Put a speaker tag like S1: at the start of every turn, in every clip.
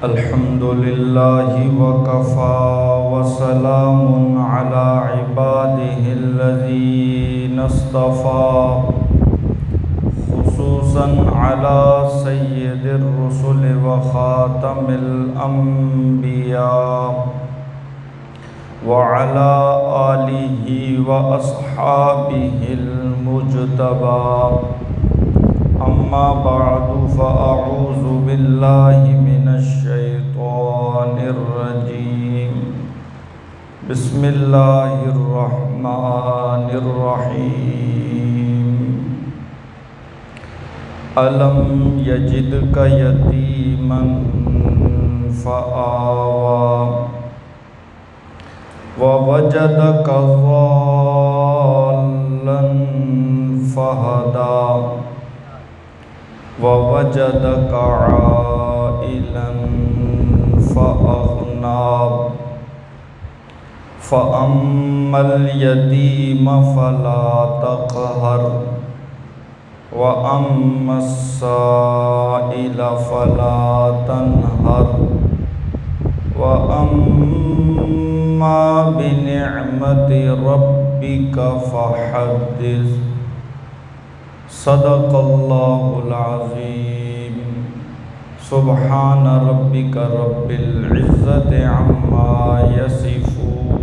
S1: الحمد لله وكفى وسلام على عباده الذين اصطفى خصوصا على سيد الرسل وخاتم الأنبياء وعلى آله وأصحابه المجتبى. أما بعد فأعوذ بالله من الشيطان الرجيم. بسم الله الرحمن الرحيم. ألم يجدك يتيما فآوى ووجدك ضالا فهدى ووجدك عائلا فأغنى فأما اليتيم فلا تقهر وأما السائل فلا تنهر وأما بنعمة ربك فحدث. صدق اللہ العظیم. سبحان ربک رب العزت عما یصفون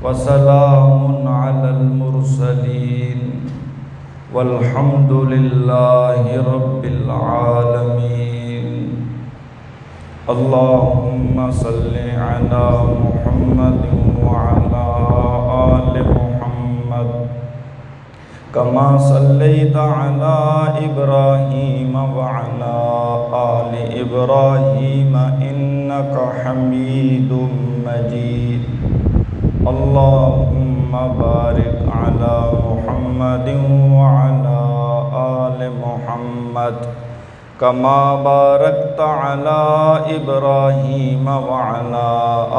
S1: وسلام علی المرسلین والحمد للہ رب العالمین. اللہم صلی علی محمد وعلی آل محمد كما صليت على إبراهيم وعلى آل إبراهيم إنك حميد مجيد. اللهم بارك على محمد وعلى آل محمد كما باركت على إبراهيم وعلى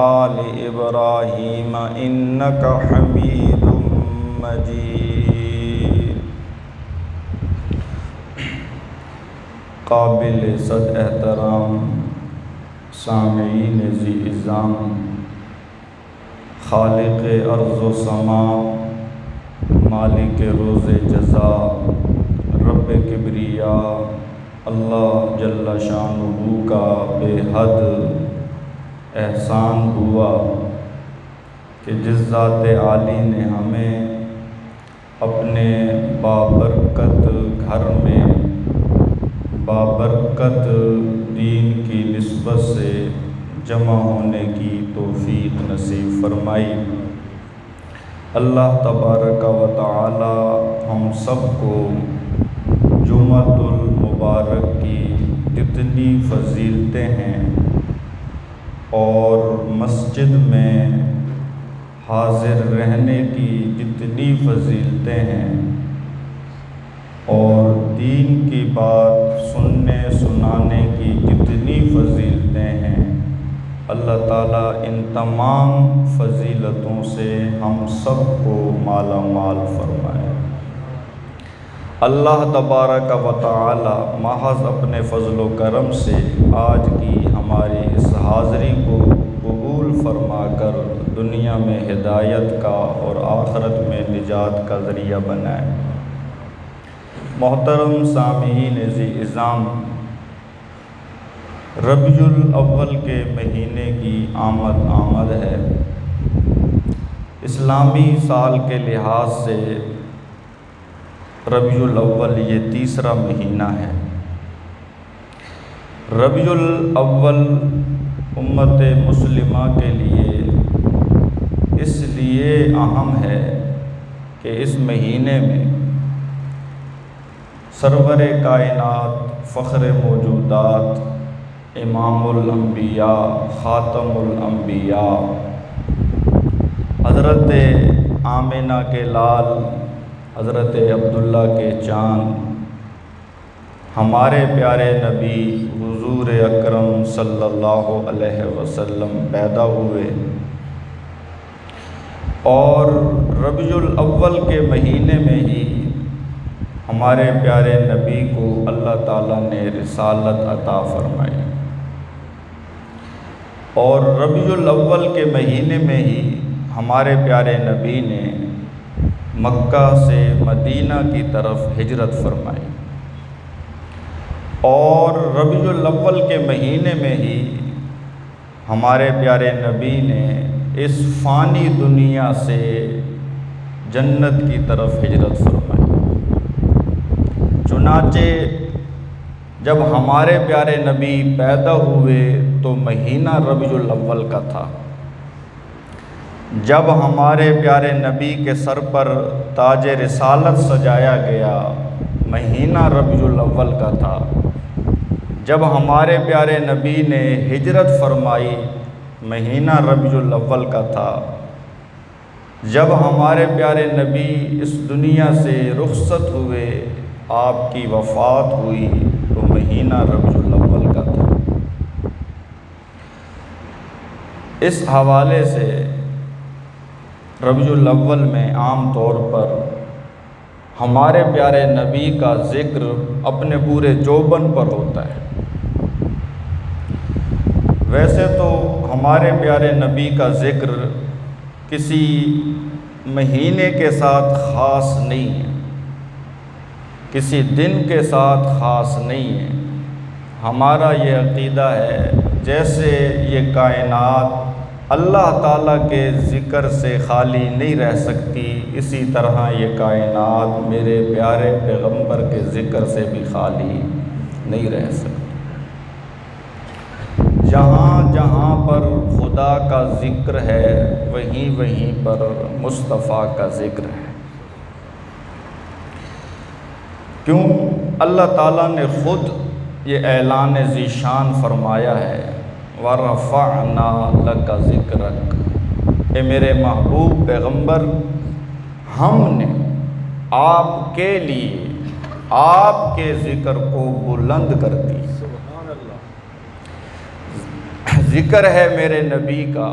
S1: آل إبراهيم إنك حميد مجيد. قابل صد احترام سامعین ذی اعظام، خالق ارض و سما، مالک روز جزا، رب کبریا اللہ جل شانہ کا بے حد احسان ہوا کہ جس ذات عالی نے ہمیں اپنے بابرکت گھر میں بابرکت دین کی نسبت سے جمع ہونے کی توفیق نصیب فرمائی. اللہ تبارک و تعالی ہم سب کو جمعۃ المبارک کی جتنی فضیلتیں ہیں اور مسجد میں حاضر رہنے کی جتنی فضیلتیں ہیں اور دین کی بات سننے سنانے کی جتنی فضیلتیں ہیں، اللہ تعالیٰ ان تمام فضیلتوں سے ہم سب کو مالا مال فرمائے. اللہ تبارک و تعالی محض اپنے فضل و کرم سے آج کی ہماری اس حاضری کو قبول فرما کر دنیا میں ہدایت کا اور آخرت میں نجات کا ذریعہ بنائے. محترم سامعین ذی اعظام، ربیع الاول کے مہینے کی آمد ہے. اسلامی سال کے لحاظ سے ربیع الاول یہ تیسرا مہینہ ہے. ربیع الاول امت مسلمہ کے لیے اس لیے اہم ہے کہ اس مہینے میں سرور کائنات، فخر موجودات، امام الانبیاء، خاتم الانبیاء، حضرت آمنہ کے لال، حضرت عبداللہ کے چاند، ہمارے پیارے نبی حضور اکرم صلی اللہ علیہ وسلم پیدا ہوئے. اور ربیع الاول کے مہینے میں ہی ہمارے پیارے نبی کو اللہ تعالیٰ نے رسالت عطا فرمائی. اور ربیع الاول کے مہینے میں ہی ہمارے پیارے نبی نے مکہ سے مدینہ کی طرف ہجرت فرمائی، اور ربیع الاول کے مہینے میں ہی ہمارے پیارے نبی نے اس فانی دنیا سے جنت کی طرف ہجرت فرمائی۔ چنانچہ جب ہمارے پیارے نبی پیدا ہوئے تو مہینہ ربیع الاول کا تھا۔ جب ہمارے پیارے نبی کے سر پر تاج رسالت سجایا گیا مہینہ ربیع الاول کا تھا۔ جب ہمارے پیارے نبی نے ہجرت فرمائی مہینہ ربیع الاول کا تھا۔ جب ہمارے پیارے نبی اس دنیا سے رخصت ہوئے، آپ کی وفات ہوئی تو مہینہ ربیع الاول کا تھا۔ اس حوالے سے ربیع الاول میں عام طور پر ہمارے پیارے نبی کا ذکر اپنے پورے جوبن پر ہوتا ہے۔ ویسے تو ہمارے پیارے نبی کا ذکر کسی مہینے کے ساتھ خاص نہیں ہے، کسی دن کے ساتھ خاص نہیں ہے۔ ہمارا یہ عقیدہ ہے جیسے یہ کائنات اللہ تعالیٰ کے ذکر سے خالی نہیں رہ سکتی، اسی طرح یہ کائنات میرے پیارے پیغمبر کے ذکر سے بھی خالی نہیں رہ سکتی۔ جہاں جہاں پر خدا کا ذکر ہے وہیں وہیں پر مصطفیٰ کا ذکر ہے۔ کیوں؟ اللہ تعالیٰ نے خود یہ اعلان ذیشان فرمایا ہے، وَرَفَعْنَا لَكَ ذِكْرَكَ، اے میرے محبوب پیغمبر، ہم نے آپ کے لیے آپ کے ذکر کو بلند کر دی۔ ذکر ہے میرے نبی کا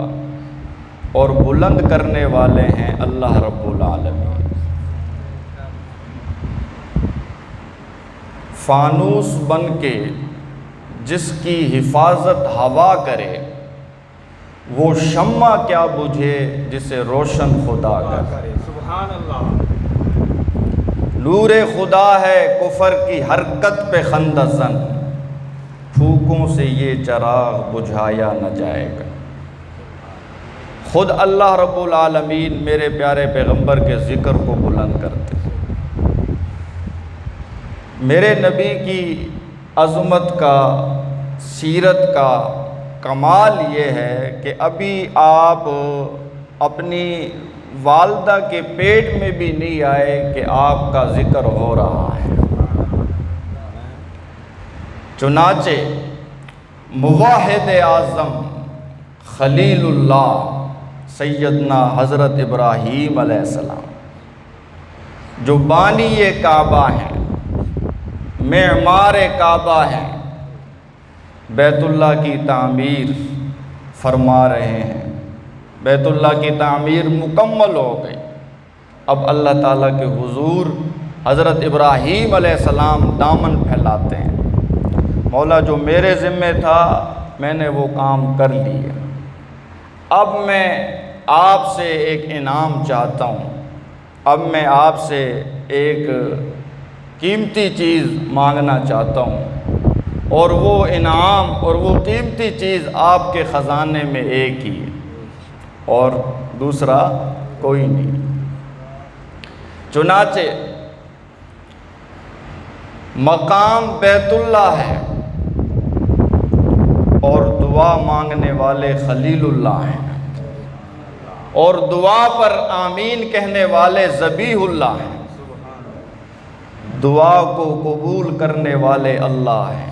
S1: اور بلند کرنے والے ہیں اللہ رب العالمین۔ فانوس بن کے جس کی حفاظت ہوا کرے، وہ شمع کیا بجھے جسے روشن خدا کرے۔
S2: سبحان اللہ۔
S1: نور خدا ہے کفر کی حرکت پہ خندزن، پھوکوں سے یہ چراغ بجھایا نہ جائے گا۔ خود اللہ رب العالمین میرے پیارے پیغمبر کے ذکر کو بلند کرتے ہیں۔ میرے نبی کی عظمت کا، سیرت کا کمال یہ ہے کہ ابھی آپ اپنی والدہ کے پیٹ میں بھی نہیں آئے کہ آپ کا ذکر ہو رہا ہے۔ چنانچہ موحد اعظم خلیل اللہ سیدنا حضرت ابراہیم علیہ السلام، جو بانی کعبہ ہیں، معمار کعبہ ہیں، بیت اللہ کی تعمیر فرما رہے ہیں۔ بیت اللہ کی تعمیر مکمل ہو گئی۔ اب اللہ تعالیٰ کے حضور حضرت ابراہیم علیہ السلام دامن پھیلاتے ہیں، مولا جو میرے ذمہ تھا میں نے وہ کام کر لیا، اب میں آپ سے ایک انعام چاہتا ہوں، اب میں آپ سے ایک قیمتی چیز مانگنا چاہتا ہوں، اور وہ انعام اور وہ قیمتی چیز آپ کے خزانے میں ایک ہی ہے اور دوسرا کوئی نہیں۔ چنانچہ مقام بیت اللہ ہے اور دعا مانگنے والے خلیل اللہ ہیں، اور دعا پر آمین کہنے والے ذبیح اللہ ہیں، دعا کو قبول کرنے والے اللہ ہیں۔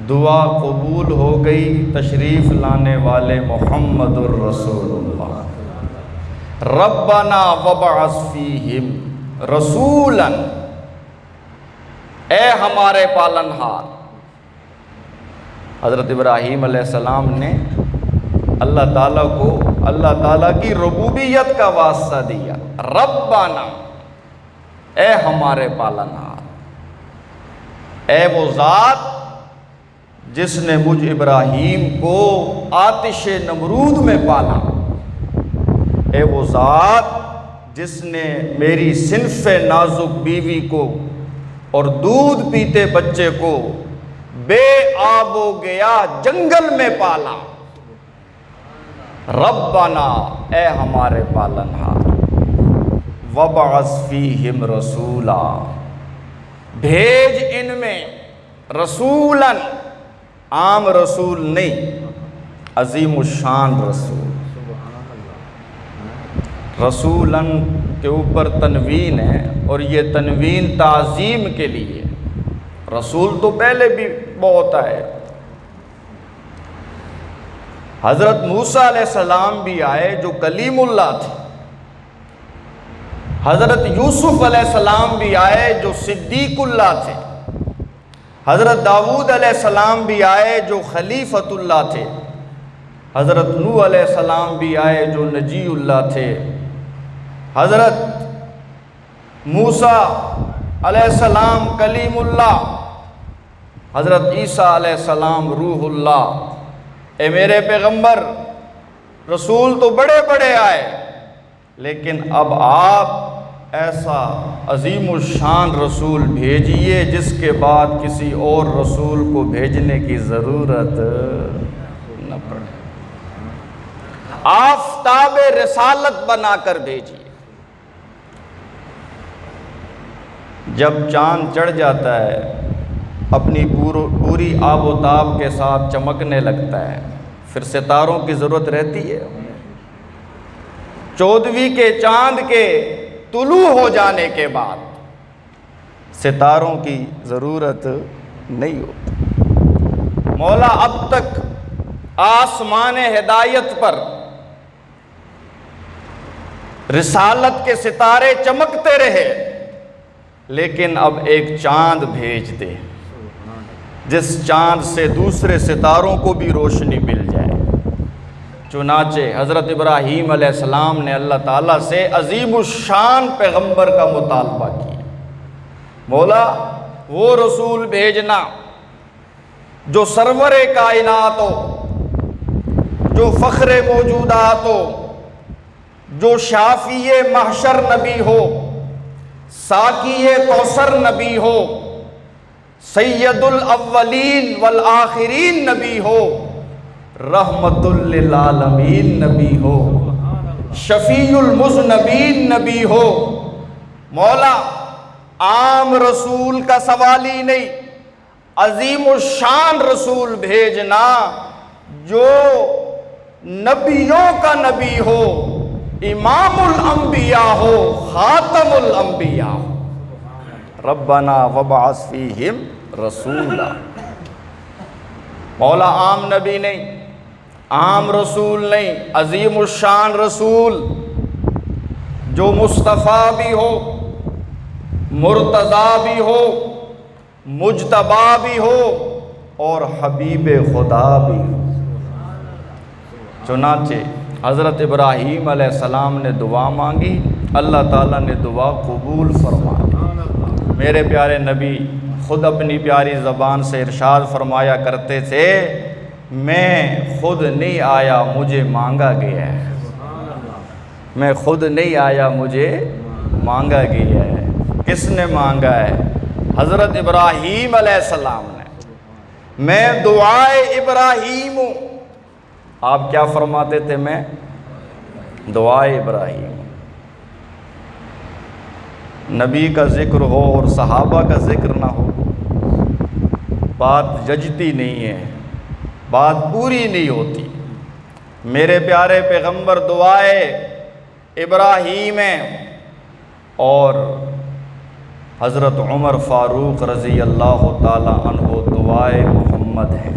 S1: دعا قبول ہو گئی، تشریف لانے والے محمد الرسول اللہ۔ ربنا وابعث فیہم رسولا، اے ہمارے پالنہار۔ حضرت ابراہیم علیہ السلام نے اللہ تعالیٰ کو اللہ تعالیٰ کی ربوبیت کا واسطہ دیا۔ ربنا، اے ہمارے پالنہار، اے وہ ذات جس نے مجھ ابراہیم کو آتش نمرود میں پالا، اے وہ ذات جس نے میری صنف نازک بیوی کو اور دودھ پیتے بچے کو بے آب و گیا جنگل میں پالا۔ ربنا، اے ہمارے پالنہار، وابعث فیہم رسولا، بھیج ان میں رسولاً، عام رسول نہیں، عظیم الشان رسول۔ رسولاً کے اوپر تنوین ہے، اور یہ تنوین تعظیم کے لیے، رسول تو پہلے بھی بہت آئے۔ حضرت موسیٰ علیہ السلام بھی آئے جو کلیم اللہ تھے، حضرت یوسف علیہ السلام بھی آئے جو صدیق اللہ تھے، حضرت داؤد علیہ السلام بھی آئے جو خلیفۃ اللہ تھے، حضرت نوح علیہ السلام بھی آئے جو نجی اللہ تھے، حضرت موسیٰ علیہ السلام کلیم اللہ، حضرت عیسیٰ علیہ السلام روح اللہ۔ اے میرے پیغمبر، رسول تو بڑے بڑے آئے، لیکن اب آپ ایسا عظیم الشان رسول بھیجیے جس کے بعد کسی اور رسول کو بھیجنے کی ضرورت نہ پڑے، آفتاب رسالت بنا کر بھیجیے۔ جب چاند چڑھ جاتا ہے، اپنی پوری آب و تاب کے ساتھ چمکنے لگتا ہے، پھر ستاروں کی ضرورت رہتی ہے؟ 14ویں کے چاند کے طلوع ہو جانے کے بعد ستاروں کی ضرورت نہیں ہوتی۔ مولا اب تک آسمان ہدایت پر رسالت کے ستارے چمکتے رہے، لیکن اب ایک چاند بھیج دے جس چاند سے دوسرے ستاروں کو بھی روشنی مل جائے۔ چنانچہ حضرت ابراہیم علیہ السلام نے اللہ تعالیٰ سے عظیم الشان پیغمبر کا مطالبہ کیا، مولا وہ رسول بھیجنا جو سرور کائنات ہو، جو فخر موجودات ہو، جو شافی محشر نبی ہو، ساقی کوثر نبی ہو، سید الاولین والآخرین نبی ہو، رحمت للعالمین نبی ہو، شفیع المذنبین نبی ہو۔ مولا عام رسول کا سوال ہی نہیں، عظیم الشان رسول بھیجنا جو نبیوں کا نبی ہو، امام الانبیاء ہو، خاتم الانبیاء ہو۔ ربنا وابعث فیہم رسولا، مولا عام نبی نہیں، عام رسول نہیں، عظیم الشان رسول جو مصطفیٰ بھی ہو، مرتضیٰ بھی ہو، مجتبیٰ بھی ہو، اور حبیب خدا بھی ہو۔ چنانچہ حضرت ابراہیم علیہ السلام نے دعا مانگی، اللہ تعالیٰ نے دعا قبول فرما لی۔ میرے پیارے نبی خود اپنی پیاری زبان سے ارشاد فرمایا کرتے تھے، میں خود نہیں آیا مجھے مانگا گیا ہے، میں خود نہیں آیا مجھے مانگا گیا ہے۔ کس نے مانگا ہے؟ حضرت ابراہیم علیہ السلام نے۔ میں دعائے ابراہیم ہوں۔ آپ کیا فرماتے تھے؟ میں دعائے ابراہیم ہوں۔ نبی کا ذکر ہو اور صحابہ کا ذکر نہ ہو، بات ججتی نہیں ہے، بات پوری نہیں ہوتی۔ میرے پیارے پیغمبر دعائے ابراہیم ہیں، اور حضرت عمر فاروق رضی اللہ تعالی عنہ دعائے محمد ہے۔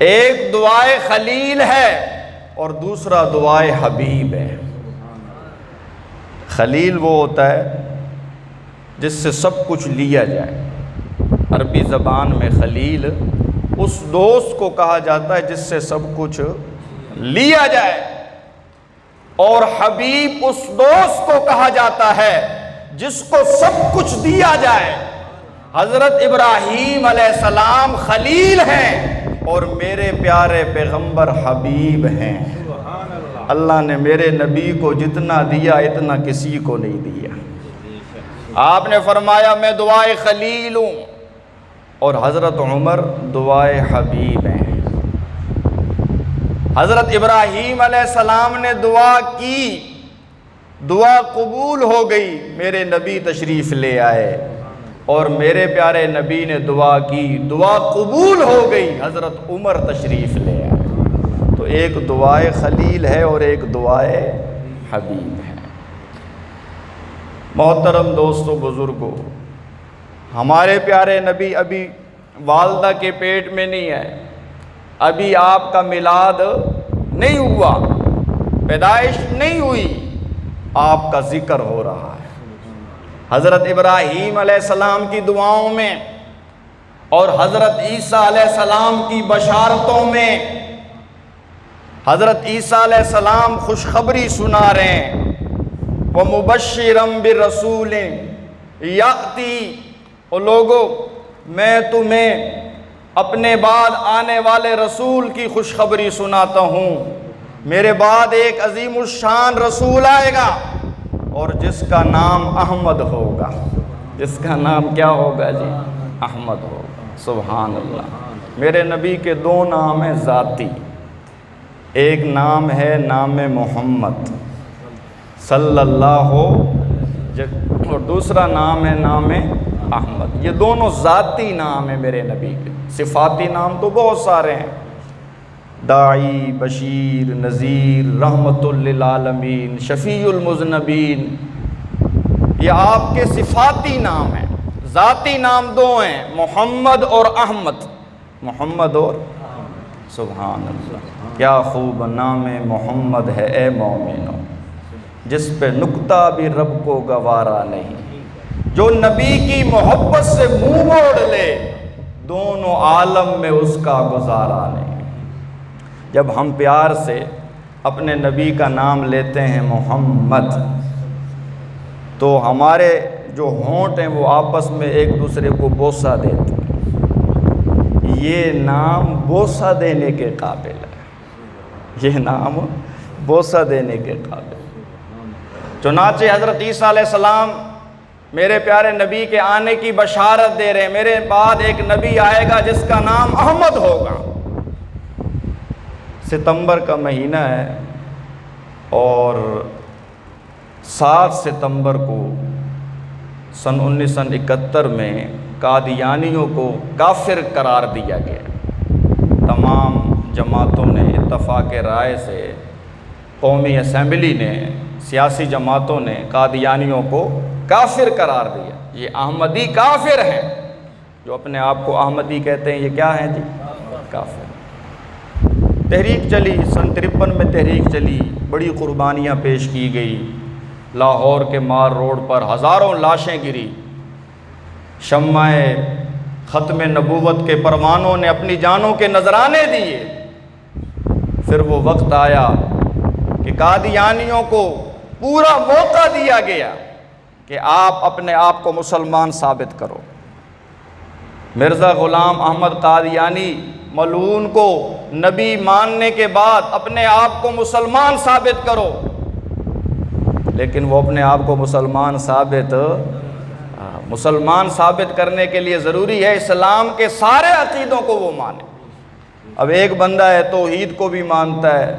S1: ایک دعائے خلیل ہے اور دوسرا دعائے حبیب ہے۔ خلیل وہ ہوتا ہے جس سے سب کچھ لیا جائے، عربی زبان میں خلیل اس دوست کو کہا جاتا ہے جس سے سب کچھ لیا جائے، اور حبیب اس دوست کو کہا جاتا ہے جس کو سب کچھ دیا جائے۔ حضرت ابراہیم علیہ السلام خلیل ہیں اور میرے پیارے پیغمبر حبیب ہیں۔
S2: سبحان اللہ۔
S1: اللہ نے میرے نبی کو جتنا دیا اتنا کسی کو نہیں دیا۔ آپ نے فرمایا میں دعائے خلیل ہوں، اور حضرت عمر دعائے حبیب ہیں۔ حضرت ابراہیم علیہ السلام نے دعا کی، دعا قبول ہو گئی، میرے نبی تشریف لے آئے، اور میرے پیارے نبی نے دعا کی، دعا قبول ہو گئی، حضرت عمر تشریف لے آئے۔ تو ایک دعائے خلیل ہے اور ایک دعائے حبیب ہے۔ محترم دوستو، بزرگوں، ہمارے پیارے نبی ابھی والدہ کے پیٹ میں نہیں ہے، ابھی آپ کا میلاد نہیں ہوا، پیدائش نہیں ہوئی، آپ کا ذکر ہو رہا ہے۔ حضرت ابراہیم علیہ السلام کی دعاؤں میں اور حضرت عیسیٰ علیہ السلام کی بشارتوں میں حضرت عیسیٰ علیہ السلام خوشخبری سنا رہے ہیں، وَمُبَشِّرًا بِرَسُولٍ يَأْتِي، او لوگو میں تمہیں اپنے بعد آنے والے رسول کی خوشخبری سناتا ہوں۔ میرے بعد ایک عظیم الشان رسول آئے گا، اور جس کا نام احمد ہوگا۔ جس کا نام کیا ہوگا جی؟ احمد ہوگا۔ سبحان اللہ۔ میرے نبی کے دو نام ہیں ذاتی، ایک نام ہے نام محمد صلی اللہ اور دوسرا نام ہے نام احمد۔ یہ دونوں ذاتی نام ہیں میرے نبی کے۔ صفاتی نام تو بہت سارے ہیں، داعی، بشیر، نذیر، رحمت للعالمین، شفیع المذنبین، یہ آپ کے صفاتی نام ہیں۔ ذاتی نام دو ہیں، محمد اور احمد۔ محمد اور سبحان اللہ، کیا خوب نام محمد ہے اے مومنو، جس پہ نکتہ بھی رب کو گوارا نہیں۔ جو نبی کی محبت سے منہ موڑ لے، دونوں عالم میں اس کا گزارا نہیں۔ جب ہم پیار سے اپنے نبی کا نام لیتے ہیں محمد، تو ہمارے جو ہونٹ ہیں وہ آپس میں ایک دوسرے کو بوسہ دیتے ہیں۔ یہ نام بوسہ دینے کے قابل ہے، یہ نام بوسہ دینے کے قابل ہے۔ چنانچہ حضرت عیسیٰ علیہ السلام میرے پیارے نبی کے آنے کی بشارت دے رہے ہیں، میرے بعد ایک نبی آئے گا جس کا نام احمد ہوگا۔ ستمبر کا مہینہ ہے، اور 7 ستمبر کو سن 1971 میں قادیانیوں کو کافر قرار دیا گیا۔ تمام جماعتوں نے اتفاق رائے سے، قومی اسمبلی نے، سیاسی جماعتوں نے قادیانیوں کو کافر قرار دیا۔ یہ احمدی کافر ہیں، جو اپنے آپ کو احمدی کہتے ہیں، یہ کیا ہیں جی؟ کافر۔ تحریک چلی، سن 53 میں تحریک چلی، بڑی قربانیاں پیش کی گئی۔ لاہور کے مار روڈ پر ہزاروں لاشیں گری، شمع ختم نبوت کے پروانوں نے اپنی جانوں کے نذرانے دیے۔ پھر وہ وقت آیا کہ قادیانیوں کو پورا موقع دیا گیا کہ آپ اپنے آپ کو مسلمان ثابت کرو۔ مرزا غلام احمد قادیانی ملعون کو نبی ماننے کے بعد اپنے آپ کو مسلمان ثابت کرو، لیکن وہ اپنے آپ کو مسلمان ثابت کرنے کے لیے ضروری ہے اسلام کے سارے عقیدوں کو وہ مانے۔ اب ایک بندہ ہے توحید کو بھی مانتا ہے،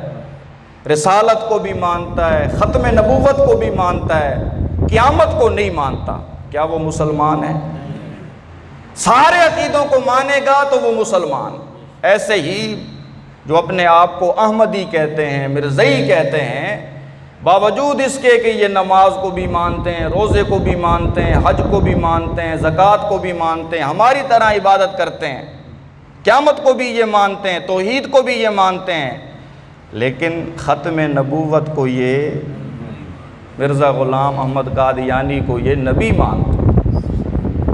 S1: رسالت کو بھی مانتا ہے، ختم نبوت کو بھی مانتا ہے، قیامت کو نہیں مانتا، کیا وہ مسلمان ہے؟ سارے عقیدوں کو مانے گا تو وہ مسلمان۔ ایسے ہی جو اپنے آپ کو احمدی کہتے ہیں، مرزئی کہتے ہیں، باوجود اس کے کہ یہ نماز کو بھی مانتے ہیں، روزے کو بھی مانتے ہیں، حج کو بھی مانتے ہیں، زکوٰۃ کو بھی مانتے ہیں، ہماری طرح عبادت کرتے ہیں، قیامت کو بھی یہ مانتے ہیں، توحید کو بھی یہ مانتے ہیں، لیکن ختم نبوت کو یہ مرزا غلام احمد قادیانی کو یہ نبی مانتے ہیں۔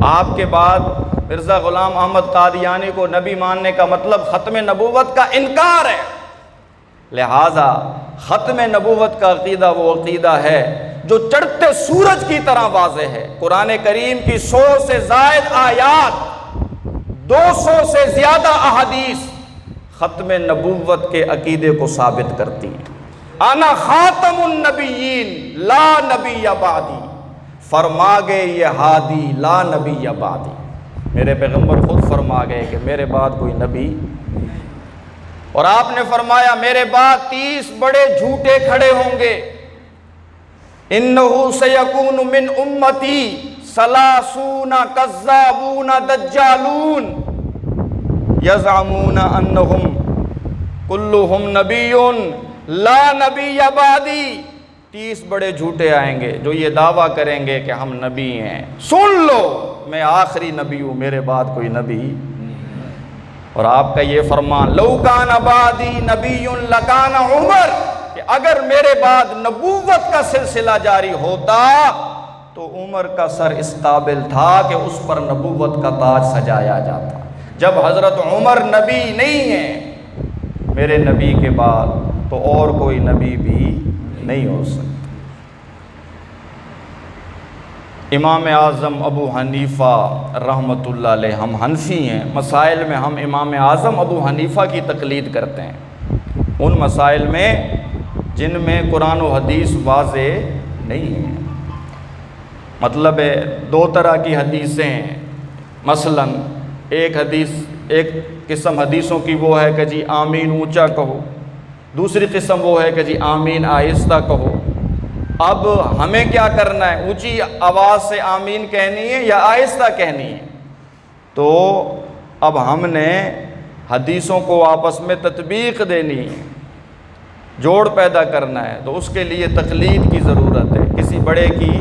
S1: آپ کے بعد مرزا غلام احمد قادیانی کو نبی ماننے کا مطلب ختم نبوت کا انکار ہے۔ لہٰذا ختم نبوت کا عقیدہ وہ عقیدہ ہے جو چڑھتے سورج کی طرح واضح ہے۔ قرآن کریم کی 100 سے زائد آیات، 200 سے زیادہ احادیث ختم نبوت کے عقیدے کو ثابت کرتی ہیں۔ انا خاتم النبیین لا نبی بعدی، فرما گئے یہ ہادی لا نبی بعدی، میرے پیغمبر خود فرما گئے کہ میرے بعد کوئی نبی، اور آپ نے فرمایا میرے بعد 30 بڑے جھوٹے کھڑے ہوں گے، انہو سیکون من امتی 30 کذابون دجالون یزعمون انہم کلہم نبیون لا نبی بعدی، 30 بڑے جھوٹے آئیں گے جو یہ دعویٰ کریں گے کہ ہم نبی ہیں، سن لو میں آخری نبی ہوں، میرے بعد کوئی نبی۔ اور آپ کا یہ فرمان لو کان بعدی نبی لکان عمر، کہ اگر میرے بعد نبوت کا سلسلہ جاری ہوتا تو عمر کا سر اس قابل تھا کہ اس پر نبوت کا تاج سجایا جاتا۔ جب حضرت عمر نبی نہیں ہیں میرے نبی کے بعد، تو اور کوئی نبی بھی نہیں ہو سکتا۔ امام اعظم ابو حنیفہ رحمۃ اللہ علیہ، ہم حنفی ہیں، مسائل میں ہم امام اعظم ابو حنیفہ کی تقلید کرتے ہیں، ان مسائل میں جن میں قرآن و حدیث واضح نہیں ہیں۔ مطلب ہے 2 طرح کی حدیثیں ہیں، مثلا ایک قسم حدیثوں کی وہ ہے کہ جی آمین اونچا کہو، دوسری قسم وہ ہے کہ جی آمین آہستہ کہو۔ اب ہمیں کیا کرنا ہے، اونچی آواز سے آمین کہنی ہے یا آہستہ کہنی ہے؟ تو اب ہم نے حدیثوں کو آپس میں تطبیق دینی ہے، جوڑ پیدا کرنا ہے، تو اس کے لیے تقلید کی ضرورت ہے، کسی بڑے کی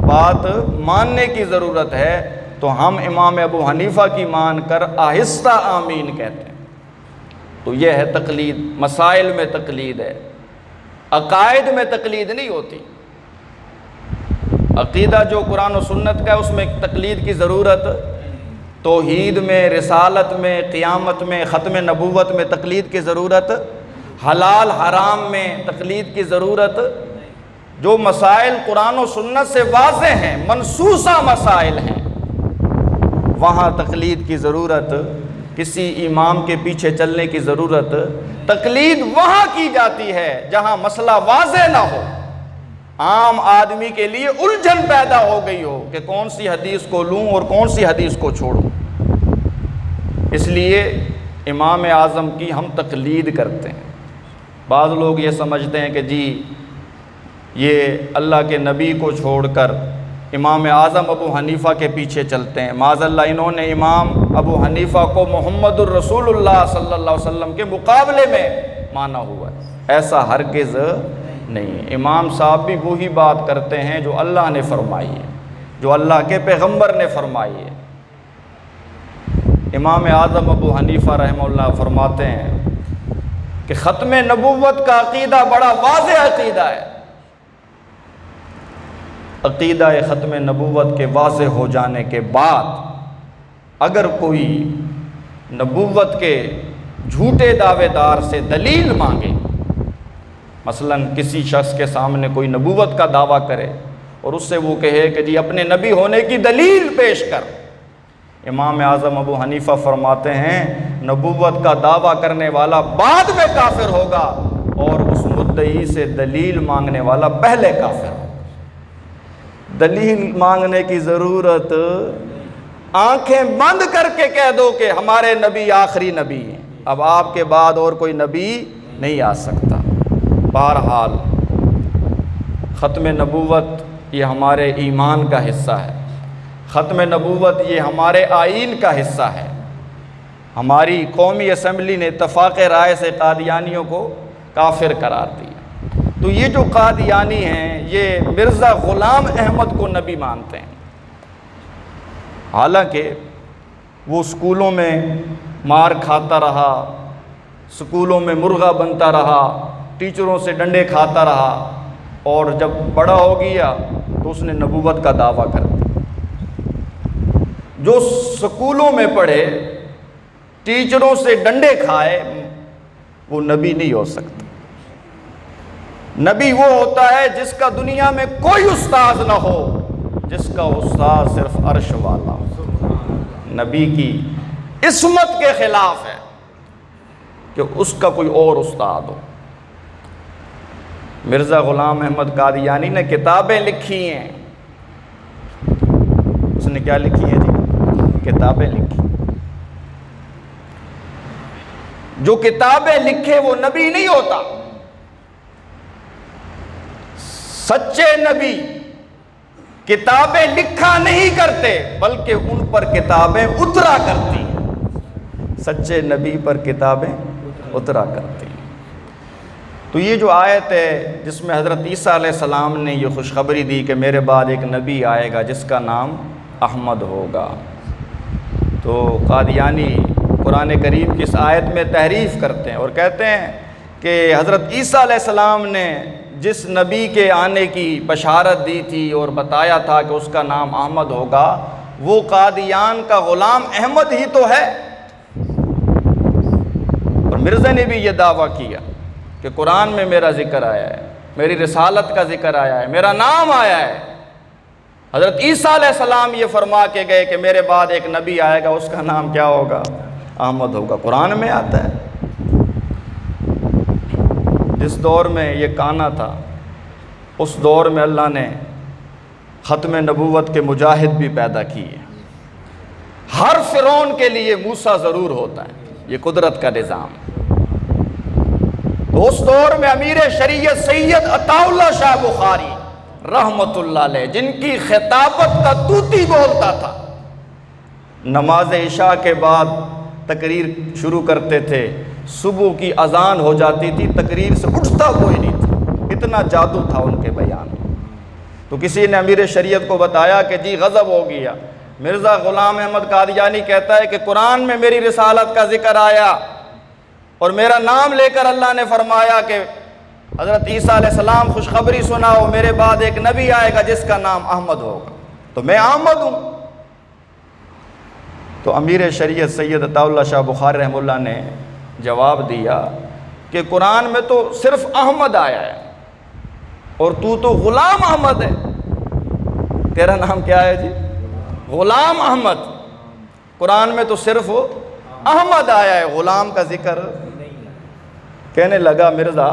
S1: بات ماننے کی ضرورت ہے، تو ہم امام ابو حنیفہ کی مان کر آہستہ آمین کہتے ہیں۔ تو یہ ہے تقلید، مسائل میں تقلید ہے، عقائد میں تقلید نہیں ہوتی۔ عقیدہ جو قرآن و سنت کا ہے اس میں تقلید کی ضرورت، توحید میں، رسالت میں، قیامت میں، ختم نبوت میں تقلید کی ضرورت، حلال حرام میں تقلید کی ضرورت۔ جو مسائل قرآن و سنت سے واضح ہیں، منصوصہ مسائل ہیں، وہاں تقلید کی ضرورت، کسی امام کے پیچھے چلنے کی ضرورت۔ تقلید وہاں کی جاتی ہے جہاں مسئلہ واضح نہ ہو، عام آدمی کے لیے الجھن پیدا ہو گئی ہو کہ کون سی حدیث کو لوں اور کون سی حدیث کو چھوڑوں۔ اس لیے امام اعظم کی ہم تقلید کرتے ہیں۔ بعض لوگ یہ سمجھتے ہیں کہ جی یہ اللہ کے نبی کو چھوڑ کر امام اعظم ابو حنیفہ کے پیچھے چلتے ہیں، معاذ اللہ انہوں نے امام ابو حنیفہ کو محمد الرسول اللہ صلی اللہ علیہ وسلم کے مقابلے میں مانا ہوا ہے، ایسا ہرگز نہیں۔ امام صاحب بھی وہی بات کرتے ہیں جو اللہ نے فرمائی ہے، جو اللہ کے پیغمبر نے فرمائی ہے۔ امام اعظم ابو حنیفہ رحمہ اللہ فرماتے ہیں کہ ختم نبوت کا عقیدہ بڑا واضح عقیدہ ہے۔ عقیدہ ختم نبوت کے واضح ہو جانے کے بعد اگر کوئی نبوت کے جھوٹے دعوے دار سے دلیل مانگے، مثلا کسی شخص کے سامنے کوئی نبوت کا دعویٰ کرے اور اس سے وہ کہے کہ جی اپنے نبی ہونے کی دلیل پیش کر، امام اعظم ابو حنیفہ فرماتے ہیں نبوت کا دعویٰ کرنے والا بعد میں کافر ہوگا اور اس مدعی سے دلیل مانگنے والا پہلے کافر ہوگا۔ دلیل مانگنے کی ضرورت، آنکھیں بند کر کے کہہ دو کہ ہمارے نبی آخری نبی ہیں، اب آپ کے بعد اور کوئی نبی نہیں آ سکتا۔ بہرحال ختم نبوت یہ ہمارے ایمان کا حصہ ہے، ختم نبوت یہ ہمارے آئین کا حصہ ہے۔ ہماری قومی اسمبلی نے اتفاق رائے سے قادیانیوں کو کافر قرار دیا۔ تو یہ جو قادیانی ہیں یہ مرزا غلام احمد کو نبی مانتے ہیں، حالانکہ وہ اسکولوں میں مار کھاتا رہا، اسکولوں میں مرغا بنتا رہا، ٹیچروں سے ڈنڈے کھاتا رہا، اور جب بڑا ہو گیا تو اس نے نبوت کا دعویٰ کر دیا۔ جو اسکولوں میں پڑھے، ٹیچروں سے ڈنڈے کھائے، وہ نبی نہیں ہو سکتا۔ نبی وہ ہوتا ہے جس کا دنیا میں کوئی استاذ نہ ہو، جس کا استاذ صرف عرش والا ہو۔ نبی کی عصمت کے خلاف ہے کہ اس کا کوئی اور استاد ہو۔ مرزا غلام احمد قادیانی نے کتابیں لکھی ہیں، اس نے کیا لکھی ہیں جی؟ کتابیں لکھی۔ جو کتابیں لکھے وہ نبی نہیں ہوتا۔ سچے نبی کتابیں لکھا نہیں کرتے بلکہ ان پر کتابیں اترا کرتی ہیں۔ سچے نبی پر کتابیں اترا کرتی ہیں۔ تو یہ جو آیت ہے جس میں حضرت عیسیٰ علیہ السلام نے یہ خوشخبری دی کہ میرے بعد ایک نبی آئے گا جس کا نام احمد ہوگا، تو قادیانی قرآن کریم کی اس آیت میں تحریف کرتے ہیں اور کہتے ہیں کہ حضرت عیسیٰ علیہ السلام نے جس نبی کے آنے کی بشارت دی تھی اور بتایا تھا کہ اس کا نام احمد ہوگا، وہ قادیان کا غلام احمد ہی تو ہے۔ اور مرزا نے بھی یہ دعویٰ کیا کہ قرآن میں میرا ذکر آیا ہے، میری رسالت کا ذکر آیا ہے، میرا نام آیا ہے۔ حضرت عیسیٰ علیہ السلام یہ فرما کے گئے کہ میرے بعد ایک نبی آئے گا، اس کا نام کیا ہوگا؟ احمد ہوگا۔ قرآن میں آتا ہے۔ جس دور میں یہ کانا تھا اس دور میں اللہ نے ختم نبوت کے مجاہد بھی پیدا کیے۔ ہر فرعون کے لیے موسیٰ ضرور ہوتا ہے، یہ قدرت کا نظام۔ تو اس دور میں امیر شریعت سید عطا اللہ شاہ بخاری رحمت اللہ علیہ، جن کی خطابت کا طوطی بولتا تھا، نماز عشاء کے بعد تقریر شروع کرتے تھے، صبح کی اذان ہو جاتی تھی، تقریر سے اٹھتا کوئی نہیں تھا، اتنا جادو تھا ان کے بیان۔ تو کسی نے امیر شریعت کو بتایا کہ جی غضب ہو گیا، مرزا غلام احمد قادیانی کہتا ہے کہ قرآن میں میری رسالت کا ذکر آیا اور میرا نام لے کر اللہ نے فرمایا کہ حضرت عیسیٰ علیہ السلام خوشخبری سناؤ، میرے بعد ایک نبی آئے گا جس کا نام احمد ہوگا، تو میں احمد ہوں۔ تو امیر شریعت سید عطا اللہ شاہ بخاری رحمہ اللہ نے جواب دیا کہ قرآن میں تو صرف احمد آیا ہے اور تو غلام احمد ہے، تیرا نام کیا ہے جی؟ غلام احمد۔ قرآن میں تو صرف احمد آیا ہے، غلام کا ذکر۔ کہنے لگا مرزا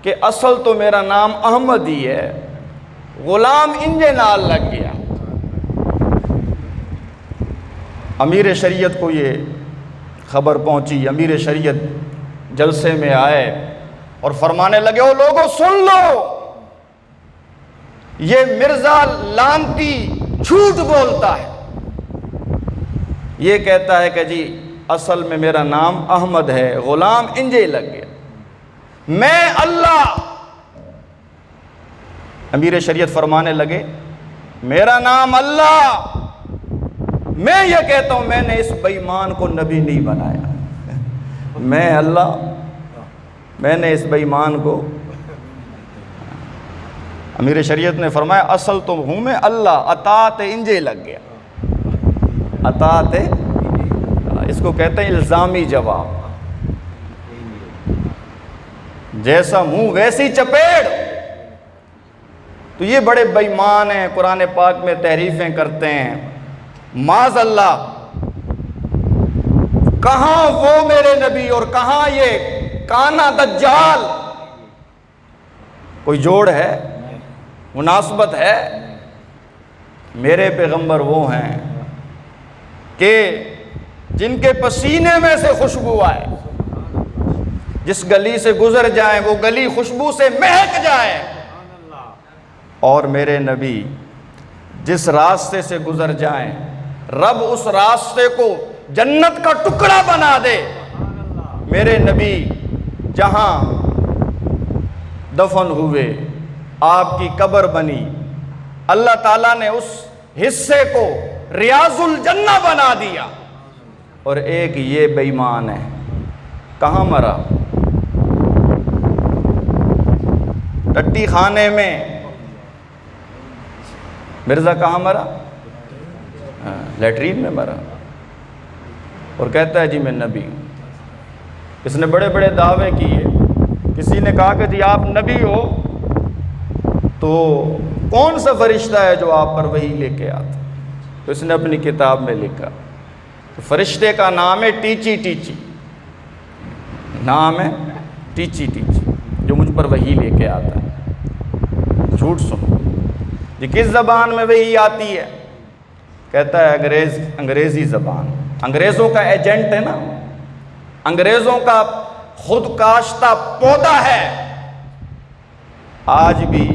S1: کہ اصل تو میرا نام احمد ہی ہے، غلام انجے نال لگ گیا۔ امیر شریعت کو یہ خبر پہنچی، امیر شریعت جلسے میں آئے اور فرمانے لگے، او لوگوں سن لو، یہ مرزا لانتی جھوٹ بولتا ہے، یہ کہتا ہے کہ جی اصل میں میرا نام احمد ہے، غلام انجے لگ گیا، میں اللہ۔ امیر شریعت فرمانے لگے میرا نام اللہ، میں یہ کہتا ہوں میں نے اس بے ایمان کو نبی نہیں بنایا، میں اللہ، میں نے اس بے ایمان کو۔ امیر شریعت نے فرمایا اصل تو ہوں میں اللہ، اطاعت انجے لگ گیا، اطاعت، اس کو کہتے ہیں الزامی جواب، جیسا منہ ویسی چپیڑ۔ تو یہ بڑے بے ایمان ہیں، قرآن پاک میں تحریفیں کرتے ہیں، معاذ اللہ۔ کہاں وہ میرے نبی اور کہاں یہ کانا دجال؟ کوئی جوڑ ہے؟ مناسبت ہے؟ میرے پیغمبر وہ ہیں کہ جن کے پسینے میں سے خوشبو آئے، جس گلی سے گزر جائیں وہ گلی خوشبو سے مہک جائے، اور میرے نبی جس راستے سے گزر جائیں رب اس راستے کو جنت کا ٹکڑا بنا دے۔ میرے نبی جہاں دفن ہوئے آپ کی قبر بنی، اللہ تعالیٰ نے اس حصے کو ریاض الجنہ بنا دیا۔ اور ایک یہ بے ایمان ہے، کہاں مرا؟ ٹٹی خانے میں۔ مرزا کہاں مرا؟ لیٹرین میں مرا، اور کہتا ہے جی میں نبی ہوں۔ اس نے بڑے بڑے دعوے کیے کہ کسی نے کہا کہ جی آپ نبی ہو تو کون سا فرشتہ ہے جو آپ پر وحی لے کے آتا؟ تو اس نے اپنی کتاب میں لکھا تو فرشتے کا نام ہے ٹیچی ٹیچی، نام ہے ٹیچی ٹیچی، جو مجھ پر وحی لے کے آتا ہے۔ جھوٹ سنو جی، کس زبان میں وحی آتی ہے؟ کہتا ہے انگریزی زبان۔ انگریزوں کا ایجنٹ ہے نا، انگریزوں کا خود کاشتہ پودا ہے۔ آج بھی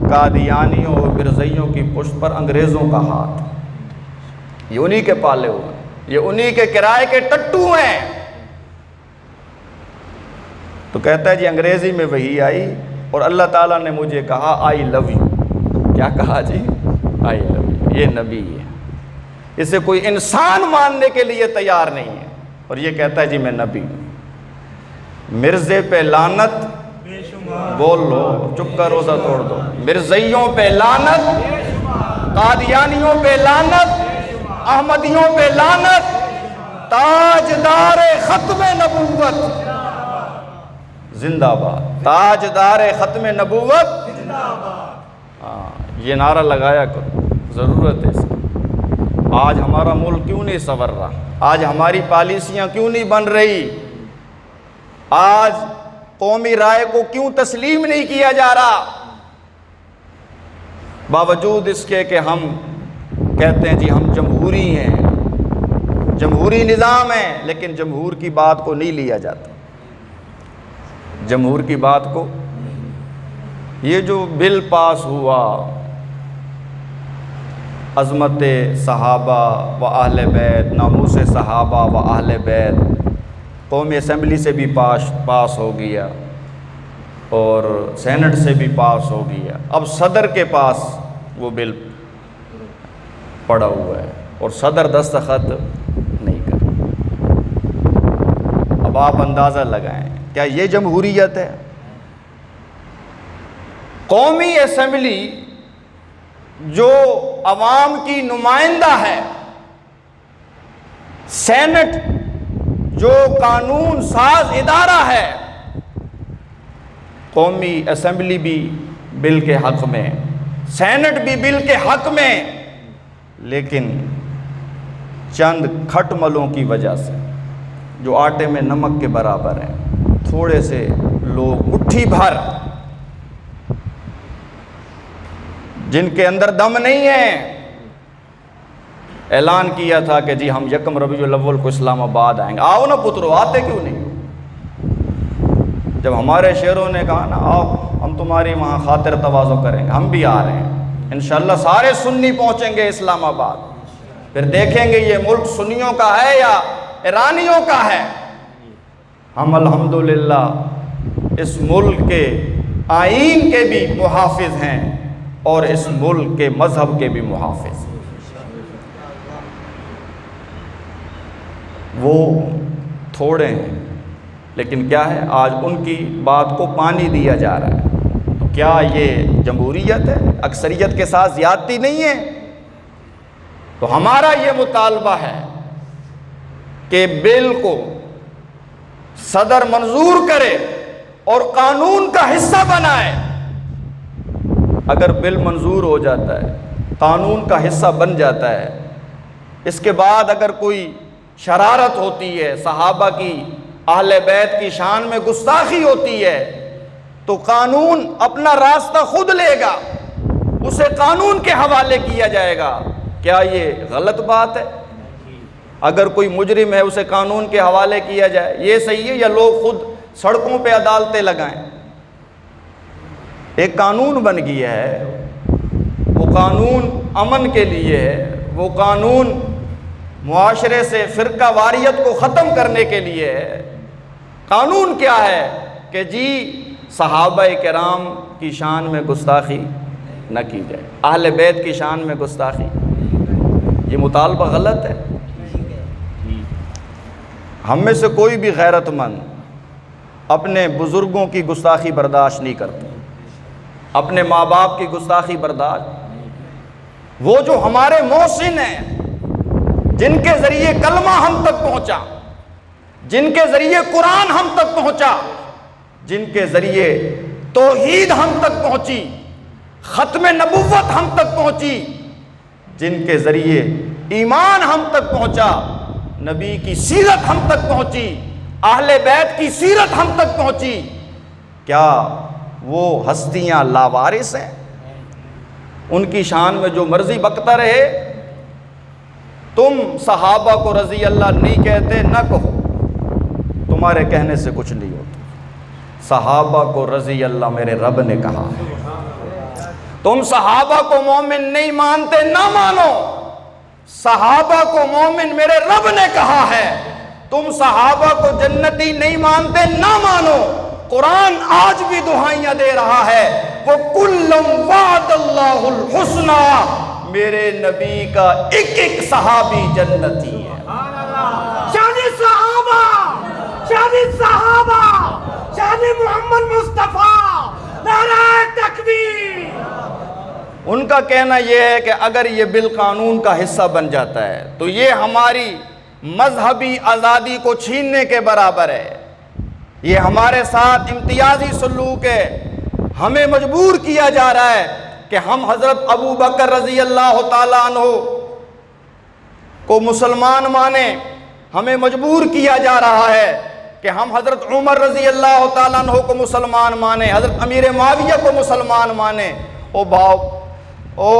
S1: قادیانیوں اور مرزائیوں کی پشت پر انگریزوں کا ہاتھ، یہ انہی کے پالے ہوئے، یہ انہی کے کرائے کے ٹٹو ہیں۔ تو کہتا ہے جی انگریزی میں وحی آئی اور اللہ تعالیٰ نے مجھے کہا آئی لو یو۔ کیا کہا جی؟ آئی لو یو۔ یہ نبی ہے، اسے کوئی انسان ماننے کے لیے تیار نہیں ہے، اور یہ کہتا ہے جی میں نبی ہوں۔ مرزے پہ لعنت، بول لو، چپ کا روزہ توڑ دو۔ مرزائیوں پہ لعنت، قادیانیوں پہ لعنت، احمدیوں پہ لعنت، تاجدار ختم نبوت زندہ باد، تاجدار ختم نبوت زندہ باد۔ یہ نعرہ لگایا کرو، ضرورت ہے اس کی۔ آج ہمارا ملک کیوں نہیں سنور رہا؟ آج ہماری پالیسیاں کیوں نہیں بن رہی؟ آج قومی رائے کو کیوں تسلیم نہیں کیا جا رہا؟ باوجود اس کے کہ ہم کہتے ہیں جی ہم جمہوری ہیں، جمہوری نظام ہے، لیکن جمہور کی بات کو نہیں لیا جاتا، جمہور کی بات کو۔ یہ جو بل پاس ہوا عظمت صحابہ و اہل بیت، ناموس صحابہ و اہل بیت، قومی اسمبلی سے بھی پاس ہو گیا اور سینٹ سے بھی پاس ہو گیا، اب صدر کے پاس وہ بل پڑا ہوا ہے اور صدر دستخط نہیں کر۔ اب آپ اندازہ لگائیں، کیا یہ جمہوریت ہے؟ قومی اسمبلی جو عوام کی نمائندہ ہے، سینٹ جو قانون ساز ادارہ ہے، قومی اسمبلی بھی بل کے حق میں، سینٹ بھی بل کے حق میں، لیکن چند کھٹ ملوں کی وجہ سے جو آٹے میں نمک کے برابر ہیں، تھوڑے سے لوگ مٹھی بھر جن کے اندر دم نہیں ہے، اعلان کیا تھا کہ جی ہم یکم ربیع الاول کو اسلام آباد آئیں گے۔ آؤ نا پترو، آتے کیوں نہیں؟ جب ہمارے شہروں نے کہا نا آؤ ہم تمہاری وہاں خاطر تواضع کریں گے، ہم بھی آ رہے ہیں انشاءاللہ، سارے سنی پہنچیں گے اسلام آباد، پھر دیکھیں گے یہ ملک سنیوں کا ہے یا ایرانیوں کا ہے۔ ہم الحمدللہ اس ملک کے آئین کے بھی محافظ ہیں اور اس ملک کے مذہب کے بھی محافظ۔ وہ تھوڑے ہیں لیکن کیا ہے، آج ان کی بات کو پانی دیا جا رہا ہے۔ تو کیا یہ جمہوریت ہے؟ اکثریت کے ساتھ زیادتی نہیں ہے؟ تو ہمارا یہ مطالبہ ہے کہ بل کو صدر منظور کرے اور قانون کا حصہ بنائے۔ اگر بل منظور ہو جاتا ہے، قانون کا حصہ بن جاتا ہے، اس کے بعد اگر کوئی شرارت ہوتی ہے، صحابہ کی، اہل بیت کی شان میں گستاخی ہوتی ہے، تو قانون اپنا راستہ خود لے گا، اسے قانون کے حوالے کیا جائے گا۔ کیا یہ غلط بات ہے؟ اگر کوئی مجرم ہے اسے قانون کے حوالے کیا جائے، یہ صحیح ہے یا لوگ خود سڑکوں پہ عدالتیں لگائیں؟ ایک قانون بن گیا ہے، وہ قانون امن کے لیے ہے، وہ قانون معاشرے سے فرقہ واریت کو ختم کرنے کے لیے ہے۔ قانون کیا ہے کہ جی صحابہ کرام کی شان میں گستاخی نہ کی جائے، اہل بیت کی شان میں گستاخی۔ یہ مطالبہ غلط ہے۔ ہم میں سے کوئی بھی غیرت مند اپنے بزرگوں کی گستاخی برداشت نہیں کرتا، اپنے ماں باپ کی گستاخی برداشت۔ وہ جو ہمارے محسن ہیں، جن کے ذریعے کلمہ ہم تک پہنچا، جن کے ذریعے قرآن ہم تک پہنچا، جن کے ذریعے توحید ہم تک پہنچی، ختم نبوت ہم تک پہنچی، جن کے ذریعے ایمان ہم تک پہنچا، نبی کی سیرت ہم تک پہنچی، اہل بیت کی سیرت ہم تک پہنچی، کیا وہ ہستیاں لاوارث ہیں؟ ان کی شان میں جو مرضی بکتا رہے؟ تم صحابہ کو رضی اللہ نہیں کہتے، نہ کہو، تمہارے کہنے سے کچھ نہیں ہوتا۔ صحابہ کو رضی اللہ میرے رب نے کہا ہے۔ تم صحابہ کو مومن نہیں مانتے، نہ مانو، صحابہ کو مومن میرے رب نے کہا ہے۔ تم صحابہ کو جنتی نہیں مانتے، نہ مانو، قرآن آج بھی دعائیاں دے رہا ہے، وہ کلم وعد اللہ الحسنى، میرے نبی کا ایک ایک صحابی جنتی ہے۔
S3: شان صحابہ، شان صحابہ، شان محمد مصطفیٰ، نعرہ تکبیر۔
S1: ان کا کہنا یہ ہے کہ اگر یہ بل قانون کا حصہ بن جاتا ہے تو یہ ہماری مذہبی آزادی کو چھیننے کے برابر ہے، یہ ہمارے ساتھ امتیازی سلوک ہے، ہمیں مجبور کیا جا رہا ہے کہ ہم حضرت ابو بکر رضی اللہ تعالیٰ عنہ کو مسلمان مانیں، ہمیں مجبور کیا جا رہا ہے کہ ہم حضرت عمر رضی اللہ تعالیٰ عنہ کو مسلمان مانیں، حضرت امیر معاویہ کو مسلمان مانیں۔ او باؤ، او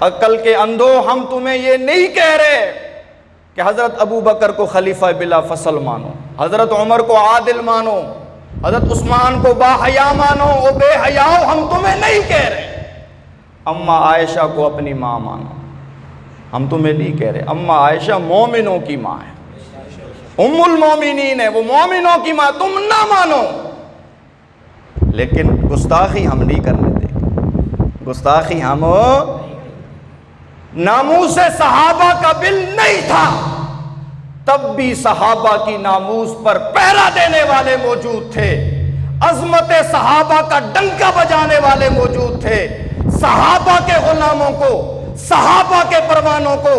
S1: عقل کے اندھو، ہم تمہیں یہ نہیں کہہ رہے کہ حضرت ابو بکر کو خلیفہ بلا فصل مانو، حضرت عمر کو عادل مانو، حضرت عثمان کو با حیا مانو، او بے حیاؤ، ہم تمہیں نہیں کہہ رہے۔ اماں عائشہ کو اپنی ماں مانو، ہم تمہیں نہیں کہہ رہے۔ اماں عائشہ مومنوں کی ماں ہے، ام المومنین ہے، وہ مومنوں کی ماں، تم نہ مانو۔ لیکن گستاخی ہم نہیں کرنے دیں گے، گستاخی ہم، ناموس صحابہ کا بل نہیں تھا، تب بھی صحابہ کی ناموس پر پہرا دینے والے موجود تھے، عظمت صحابہ کا ڈنکا بجانے والے موجود تھے، صحابہ کے غلاموں کو، صحابہ کے پروانوں کو،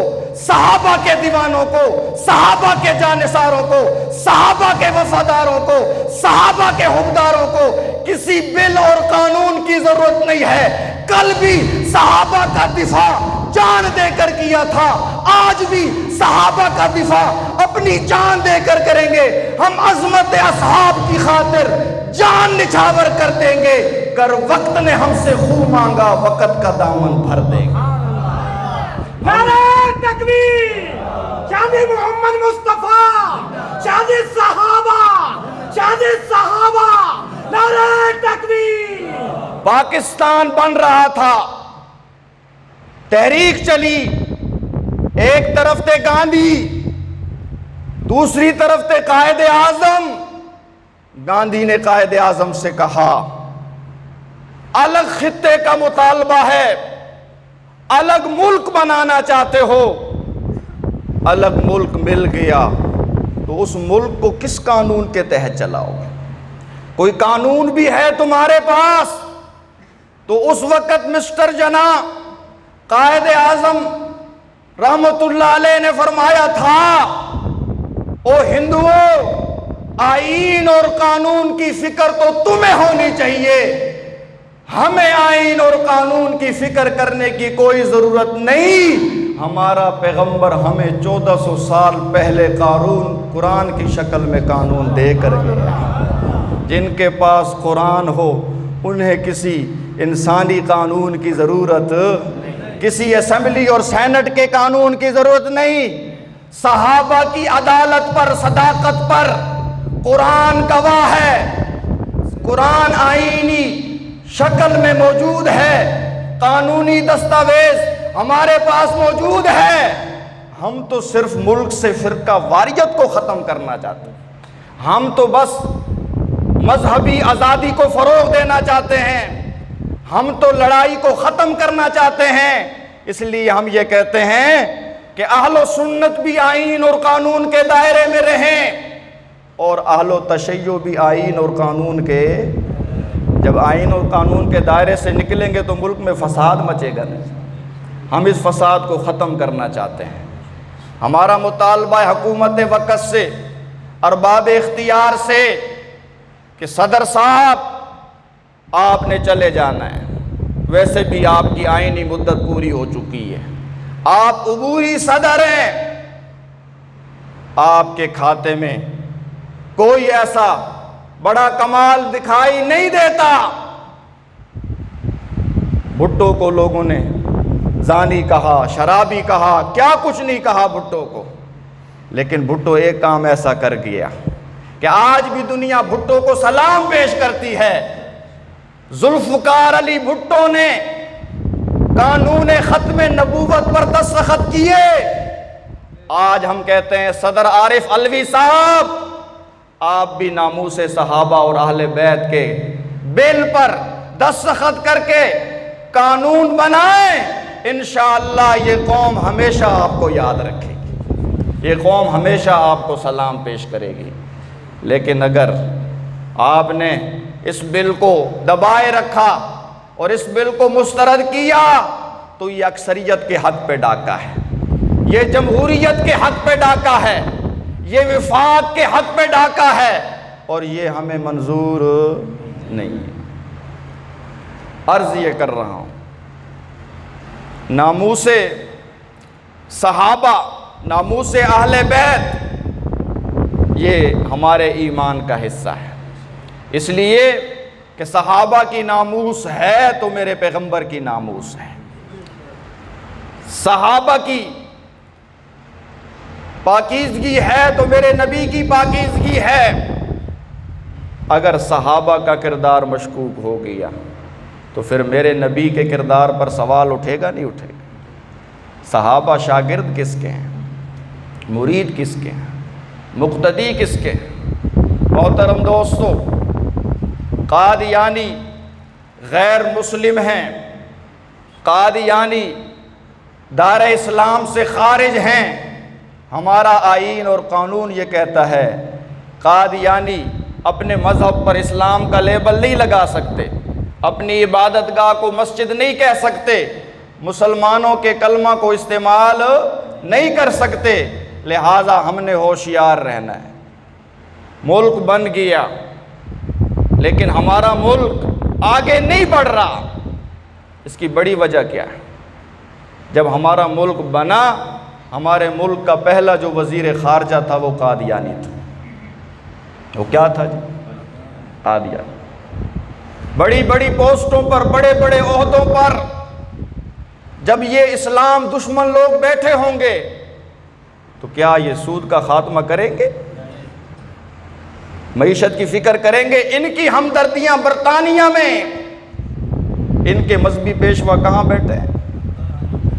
S1: صحابہ کے دیوانوں کو، صحابہ کے جانثاروں کو، صحابہ کے وفاداروں کو، صحابہ کے حقداروں کو کسی بل اور قانون کی ضرورت نہیں ہے۔ کل بھی صحابہ کا دفاع جان دے کر کیا تھا، آج بھی صحابہ کا دفاع اپنی جان دے کر کریں گے۔ ہم عظمت اصحاب کی خاطر جان نچھاور کر دیں گے، گر وقت نے ہم سے خون مانگا، وقت کا دامن بھر دیں گے۔
S3: نعرہ تکبیر، شان محمد مصطفیٰ، شان صحابہ، شان صحابہ، نعرہ تکبیر۔
S1: پاکستان بن رہا تھا، تحریک چلی، ایک طرف تھے گاندھی، دوسری طرف تھے قائد اعظم۔ گاندھی نے قائد اعظم سے کہا الگ خطے کا مطالبہ ہے، الگ ملک بنانا چاہتے ہو، الگ ملک مل گیا تو اس ملک کو کس قانون کے تحت چلاؤ؟ کوئی قانون بھی ہے تمہارے پاس؟ تو اس وقت مسٹر جناح قائد اعظم رحمت اللہ علیہ نے فرمایا تھا، او ہندوؤں، آئین اور قانون کی فکر تو تمہیں ہونی چاہیے، ہمیں آئین اور قانون کی فکر کرنے کی کوئی ضرورت نہیں۔ ہمارا پیغمبر ہمیں 1400 سال پہلے قرآن کی شکل میں قانون دے کر گیا۔ جن کے پاس قرآن ہو انہیں کسی انسانی قانون کی ضرورت، کسی اسمبلی اور سینٹ کے قانون کی ضرورت نہیں۔ صحابہ کی عدالت پر، صداقت پر قرآن گواہ ہے، قرآن آئینی شکل میں موجود ہے، قانونی دستاویز ہمارے پاس موجود ہے۔ ہم تو صرف ملک سے فرقہ واریت کو ختم کرنا چاہتے ہیں، ہم تو بس مذہبی آزادی کو فروغ دینا چاہتے ہیں، ہم تو لڑائی کو ختم کرنا چاہتے ہیں۔ اس لیے ہم یہ کہتے ہیں کہ اہل و سنت بھی آئین اور قانون کے دائرے میں رہیں، اور اہل و تشیع بھی آئین اور قانون کے، جب آئین اور قانون کے دائرے سے نکلیں گے تو ملک میں فساد مچے گا نہیں۔ ہم اس فساد کو ختم کرنا چاہتے ہیں۔ ہمارا مطالبہ حکومت وقت سے، ارباب اختیار سے کہ صدر صاحب آپ نے چلے جانا ہے، ویسے بھی آپ کی آئینی مدت پوری ہو چکی ہے، آپ عبوری صدر ہیں، آپ کے کھاتے میں کوئی ایسا بڑا کمال دکھائی نہیں دیتا۔ بھٹو کو لوگوں نے زانی کہا، شرابی کہا، کیا کچھ نہیں کہا بھٹو کو، لیکن بھٹو ایک کام ایسا کر گیا کہ آج بھی دنیا بھٹو کو سلام پیش کرتی ہے۔ ذوالفقار علی بھٹو نے قانون ختم نبوت پر دستخط کیے۔ آج ہم کہتے ہیں صدر عارف علوی صاحب، آپ بھی ناموس صحابہ اور اہل بیت کے بل پر دستخط کر کے قانون بنائیں، انشاءاللہ یہ قوم ہمیشہ آپ کو یاد رکھے گی، یہ قوم ہمیشہ آپ کو سلام پیش کرے گی۔ لیکن اگر آپ نے اس بل کو دبائے رکھا اور اس بل کو مسترد کیا تو یہ اکثریت کے حق پہ ڈاکہ ہے، یہ جمہوریت کے حق پہ ڈاکہ ہے، یہ وفاق کے حق پہ ڈاکہ ہے، اور یہ ہمیں منظور نہیں ہے۔ عرض یہ کر رہا ہوں، ناموس صحابہ، ناموس اہل بیت یہ ہمارے ایمان کا حصہ ہے، اس لیے کہ صحابہ کی ناموس ہے تو میرے پیغمبر کی ناموس ہے، صحابہ کی پاکیزگی ہے تو میرے نبی کی پاکیزگی ہے۔ اگر صحابہ کا کردار مشکوک ہو گیا تو پھر میرے نبی کے کردار پر سوال اٹھے گا نہیں اٹھے گا؟ صحابہ شاگرد کس کے ہیں؟ مرید کس کے ہیں؟ مقتدی کس کے ہیں؟ محترم دوستو، قادیانی غیر مسلم ہیں، قادیانی دار اسلام سے خارج ہیں۔ ہمارا آئین اور قانون یہ کہتا ہے قادیانی اپنے مذہب پر اسلام کا لیبل نہیں لگا سکتے، اپنی عبادت گاہ کو مسجد نہیں کہہ سکتے، مسلمانوں کے کلمہ کو استعمال نہیں کر سکتے، لہٰذا ہم نے ہوشیار رہنا ہے۔ ملک بن گیا لیکن ہمارا ملک آگے نہیں بڑھ رہا، اس کی بڑی وجہ کیا ہے؟ جب ہمارا ملک بنا، ہمارے ملک کا پہلا جو وزیر خارجہ تھا وہ قادیانی تھا۔ وہ کیا تھا جی؟ قادیانی۔ بڑی بڑی پوسٹوں پر، بڑے بڑے عہدوں پر جب یہ اسلام دشمن لوگ بیٹھے ہوں گے تو کیا یہ سود کا خاتمہ کریں گے؟ معیشت کی فکر کریں گے؟ ان کی ہمدردیاں برطانیہ میں، ان کے مذہبی پیشوا کہاں بیٹھے ہیں؟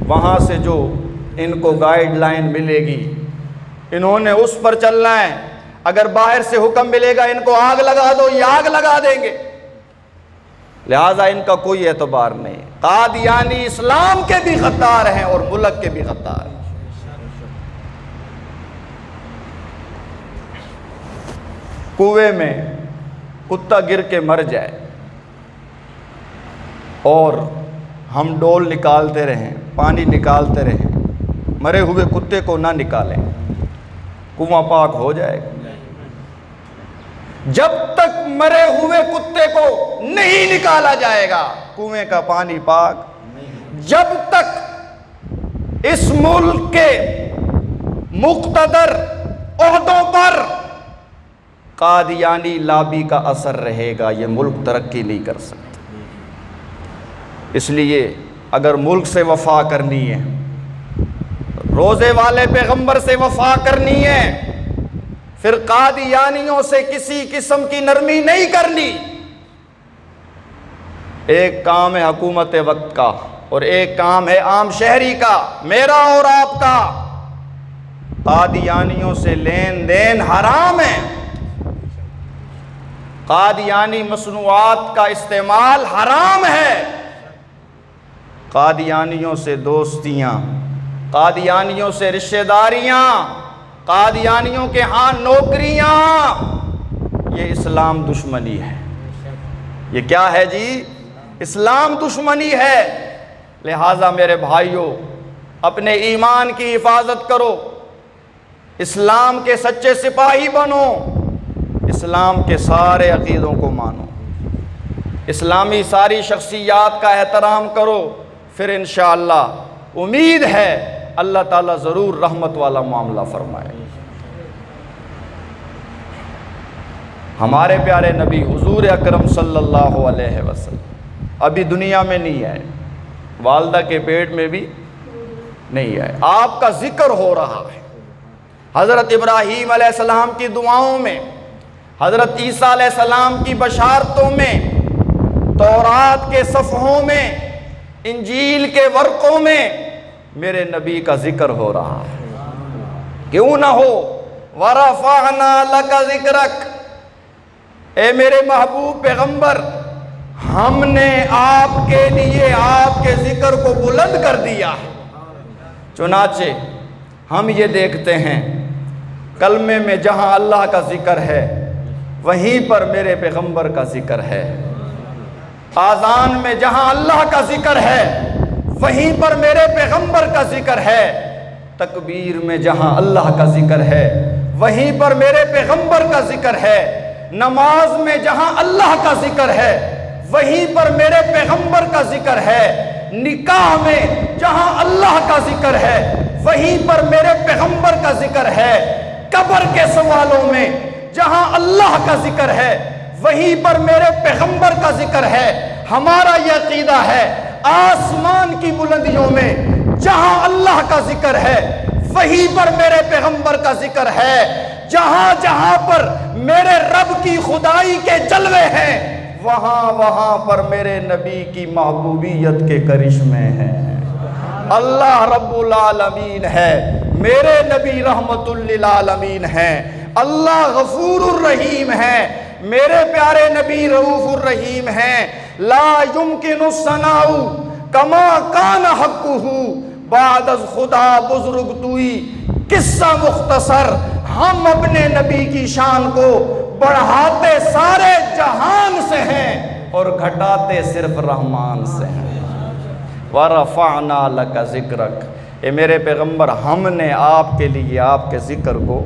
S1: وہاں سے جو ان کو گائیڈ لائن ملے گی انہوں نے اس پر چلنا ہے۔ اگر باہر سے حکم ملے گا ان کو آگ لگا دو، یہ آگ لگا دیں گے، لہٰذا ان کا کوئی اعتبار نہیں۔ قادیانی اسلام کے بھی غدار ہیں اور ملک کے بھی غدار ہیں۔ کنویں میں کتا گر کے مر جائے اور ہم ڈول نکالتے رہیں، پانی نکالتے رہیں، مرے ہوئے کتے کو نہ نکالیں، کنواں پاک ہو جائے گا؟ جب تک مرے ہوئے کتے کو نہیں نکالا جائے گا کنویں کا پانی پاک۔ جب تک اس ملک کے مقتدر عہدوں پر قادیانی لابی کا اثر رہے گا یہ ملک ترقی نہیں کر سکتا۔ اس لیے اگر ملک سے وفا کرنی ہے، روزے والے پیغمبر سے وفا کرنی ہے، پھر قادیانیوں سے کسی قسم کی نرمی نہیں کرنی۔ ایک کام ہے حکومت وقت کا اور ایک کام ہے عام شہری کا، میرا اور آپ کا۔ قادیانیوں سے لین دین حرام ہے، قادیانی مصنوعات کا استعمال حرام ہے، قادیانیوں سے دوستیاں، قادیانیوں سے رشتہ داریاں، قادیانیوں کے ہاں نوکریاں، یہ اسلام دشمنی ہے۔ یہ کیا ہے جی؟ اسلام دشمنی ہے۔ لہٰذا میرے بھائیوں، اپنے ایمان کی حفاظت کرو، اسلام کے سچے سپاہی بنو، اسلام کے سارے عقیدوں کو مانو، اسلامی ساری شخصیات کا احترام کرو، پھر انشاءاللہ امید ہے اللہ تعالیٰ ضرور رحمت والا معاملہ فرمائے۔ ہمارے پیارے نبی حضور اکرم صلی اللہ علیہ وسلم ابھی دنیا میں نہیں آئے، والدہ کے پیٹ میں بھی نہیں آئے، آپ کا ذکر ہو رہا ہے۔ حضرت ابراہیم علیہ السلام کی دعاؤں میں، حضرت عیسیٰ علیہ السلام کی بشارتوں میں، تورات کے صفحوں میں، انجیل کے ورقوں میں میرے نبی کا ذکر ہو رہا ہے۔ کیوں نہ ہو؟ وَرَفَعْنَا لَكَ ذِكْرَكَ، اے میرے محبوب پیغمبر، ہم نے آپ کے لیے آپ کے ذکر کو بلند کر دیا ہے۔ چنانچہ ہم یہ دیکھتے ہیں کلمے میں جہاں اللہ کا ذکر ہے وہیں پر میرے پیغمبر کا ذکر ہے، آذان میں جہاں اللہ کا ذکر ہے وہیں پر میرے پیغمبر کا ذکر ہے، تکبیر میں جہاں اللہ کا ذکر ہے وہیں پر میرے پیغمبر کا ذکر ہے، نماز میں جہاں اللہ کا ذکر ہے وہیں پر میرے پیغمبر کا ذکر ہے، نکاح میں جہاں اللہ کا ذکر ہے وہیں پر میرے پیغمبر کا ذکر ہے، قبر کے سوالوں میں جہاں اللہ کا ذکر ہے وہیں پر میرے پیغمبر کا ذکر ہے۔ ہمارا یہ عقیدہ ہے آسمان کی بلندیوں میں جہاں اللہ کا ذکر ہے وہیں پر میرے پیغمبر کا ذکر ہے، جہاں جہاں پر میرے رب کی خدائی کے جلوے ہیں وہاں وہاں پر میرے نبی کی محبوبیت کے کرشمے ہیں۔ اللہ رب العالمین ہے، میرے نبی رحمت للعالمین ہیں، اللہ غفور الرحیم ہے، میرے پیارے نبی رؤوف الرحیم ہیں۔ لا یمکن الثناء کما کان حقہ بعد از خدا بزرگ توئی، قصہ مختصر، ہم اپنے نبی کی شان کو بڑھاتے سارے جہان سے ہیں اور گھٹاتے صرف رحمان سے ہیں۔ وَرَفَعْنَا لَكَ ذِكْرَكَ، اے میرے پیغمبر ہم نے آپ کے لیے آپ کے ذکر کو،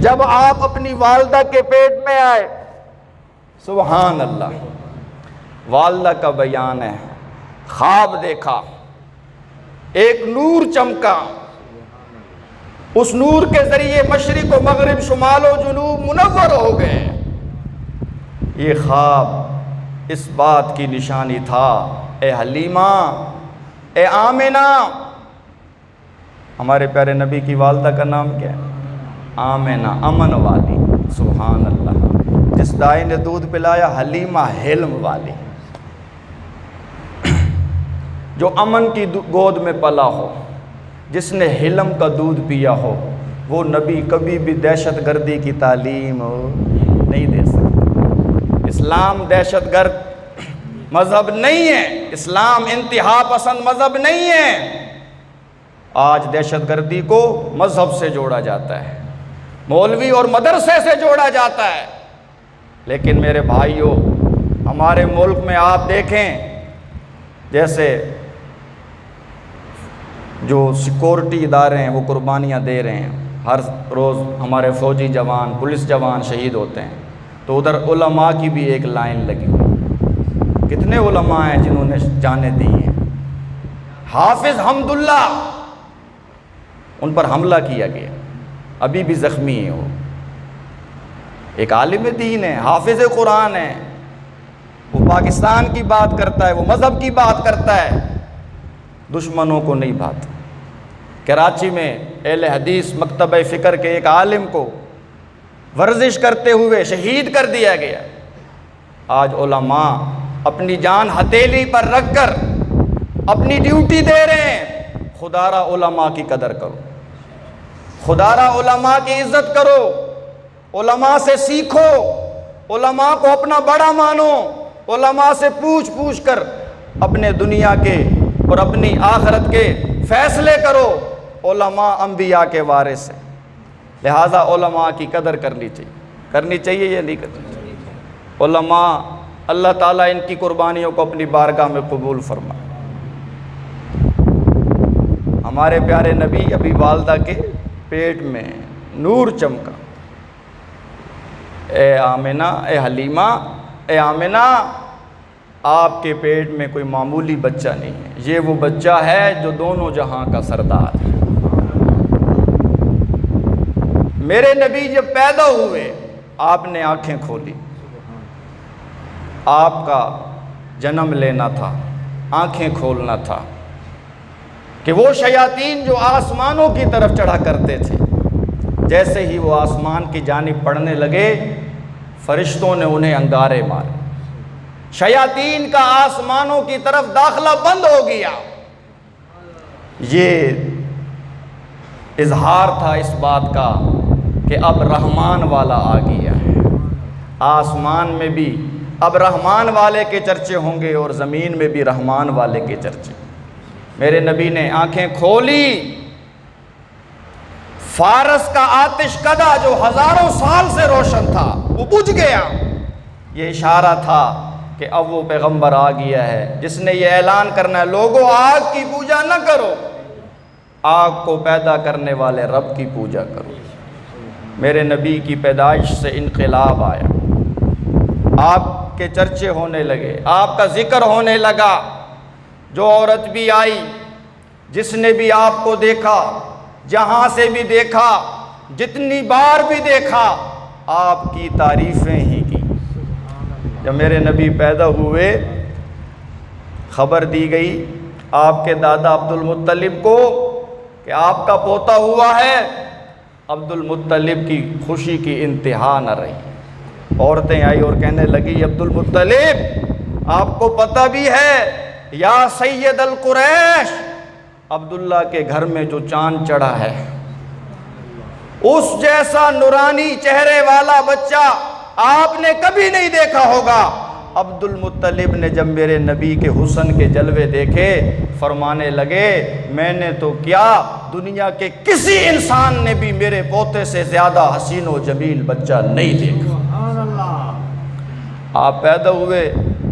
S1: جب آپ اپنی والدہ کے پیٹ میں آئے، سبحان اللہ، والدہ کا بیان ہے، خواب دیکھا، ایک نور چمکا، اس نور کے ذریعے مشرق و مغرب، شمال و جنوب منور ہو گئے۔ یہ خواب اس بات کی نشانی تھا، اے حلیمہ، اے آمنہ، ہمارے پیارے نبی کی والدہ کا نام کیا ہے؟ آمنہ، امن والی، سبحان اللہ، جس دائی نے دودھ پلایا حلیمہ حلم والی، جو امن کی گود میں پلا ہو، جس نے حلم کا دودھ پیا ہو، وہ نبی کبھی بھی دہشت گردی کی تعلیم نہیں دے سکتا۔ اسلام دہشت گرد مذہب نہیں ہے، اسلام انتہا پسند مذہب نہیں ہے۔ آج دہشت گردی کو مذہب سے جوڑا جاتا ہے، مولوی اور مدرسے سے جوڑا جاتا ہے، لیکن میرے بھائیوں، ہمارے ملک میں آپ دیکھیں، جیسے جو سیکورٹی ادارے ہیں وہ قربانیاں دے رہے ہیں، ہر روز ہمارے فوجی جوان، پولیس جوان شہید ہوتے ہیں، تو ادھر علماء کی بھی ایک لائن لگی ہوئی۔ کتنے علماء ہیں جنہوں نے جانیں دی ہیں؟ حافظ حمداللہ، ان پر حملہ کیا گیا، ابھی بھی زخمی ہیں وہ، ایک عالم دین ہے، حافظ قرآن ہے، وہ پاکستان کی بات کرتا ہے، وہ مذہب کی بات کرتا ہے، دشمنوں کو نہیں بھاتا۔ کراچی میں اہل حدیث مکتبہ فکر کے ایک عالم کو ورزش کرتے ہوئے شہید کر دیا گیا۔ آج علماء اپنی جان ہتھیلی پر رکھ کر اپنی ڈیوٹی دے رہے ہیں۔ خدا را علماء کی قدر کرو، خدا را علماء کی عزت کرو، علماء سے سیکھو، علماء کو اپنا بڑا مانو، علماء سے پوچھ کر اپنے دنیا کے اور اپنی آخرت کے فیصلے کرو۔ علماء انبیاء کے وارث ہیں، لہٰذا علماء کی قدر کرنی چاہیے یا نہیں کرنی چاہیے؟ علماء، اللہ تعالیٰ ان کی قربانیوں کو اپنی بارگاہ میں قبول فرمائے۔ ہمارے پیارے نبی ابھی والدہ کے پیٹ میں نور چمکا، اے آمنہ، اے حلیمہ، اے آمنہ، آپ کے پیٹ میں کوئی معمولی بچہ نہیں ہے، یہ وہ بچہ ہے جو دونوں جہاں کا سردار ہے۔ میرے نبی جب پیدا ہوئے آپ نے آنکھیں کھولی، آپ کا جنم لینا تھا، آنکھیں کھولنا تھا کہ وہ شیاطین جو آسمانوں کی طرف چڑھا کرتے تھے، جیسے ہی وہ آسمان کی جانب پڑھنے لگے فرشتوں نے انہیں انگارے مارے، شیاطین کا آسمانوں کی طرف داخلہ بند ہو گیا۔ یہ اظہار تھا اس بات کا کہ اب رحمان والا آ گیا ہے، آسمان میں بھی اب رحمان والے کے چرچے ہوں گے اور زمین میں بھی رحمان والے کے چرچے۔ میرے نبی نے آنکھیں کھولی، فارس کا آتش کدہ جو ہزاروں سال سے روشن تھا وہ بجھ گیا۔ یہ اشارہ تھا کہ اب وہ پیغمبر آ گیا ہے جس نے یہ اعلان کرنا ہے، لوگوں آگ کی پوجا نہ کرو، آگ کو پیدا کرنے والے رب کی پوجا کرو۔ میرے نبی کی پیدائش سے انقلاب آیا، آپ کے چرچے ہونے لگے، آپ کا ذکر ہونے لگا۔ جو عورت بھی آئی، جس نے بھی آپ کو دیکھا، جہاں سے بھی دیکھا، جتنی بار بھی دیکھا، آپ کی تعریفیں ہی کی۔ جب میرے نبی پیدا ہوئے خبر دی گئی آپ کے دادا عبد المطلب کو کہ آپ کا پوتا ہوا ہے، عبد المطلب کی خوشی کی انتہا نہ رہی۔ عورتیں آئی اور کہنے لگی، عبد المطلب آپ کو پتہ بھی ہے یا سید القریش، عبداللہ کے گھر میں جو چاند چڑھا ہے اس جیسا نورانی چہرے والا بچہ آپ نے کبھی نہیں دیکھا ہوگا۔ عبد المطلب نے جب میرے نبی کے حسن کے جلوے دیکھے فرمانے لگے، میں نے تو کیا، دنیا کے کسی انسان نے بھی میرے پوتے سے زیادہ حسین و جمیل بچہ نہیں دیکھا۔ آپ پیدا ہوئے،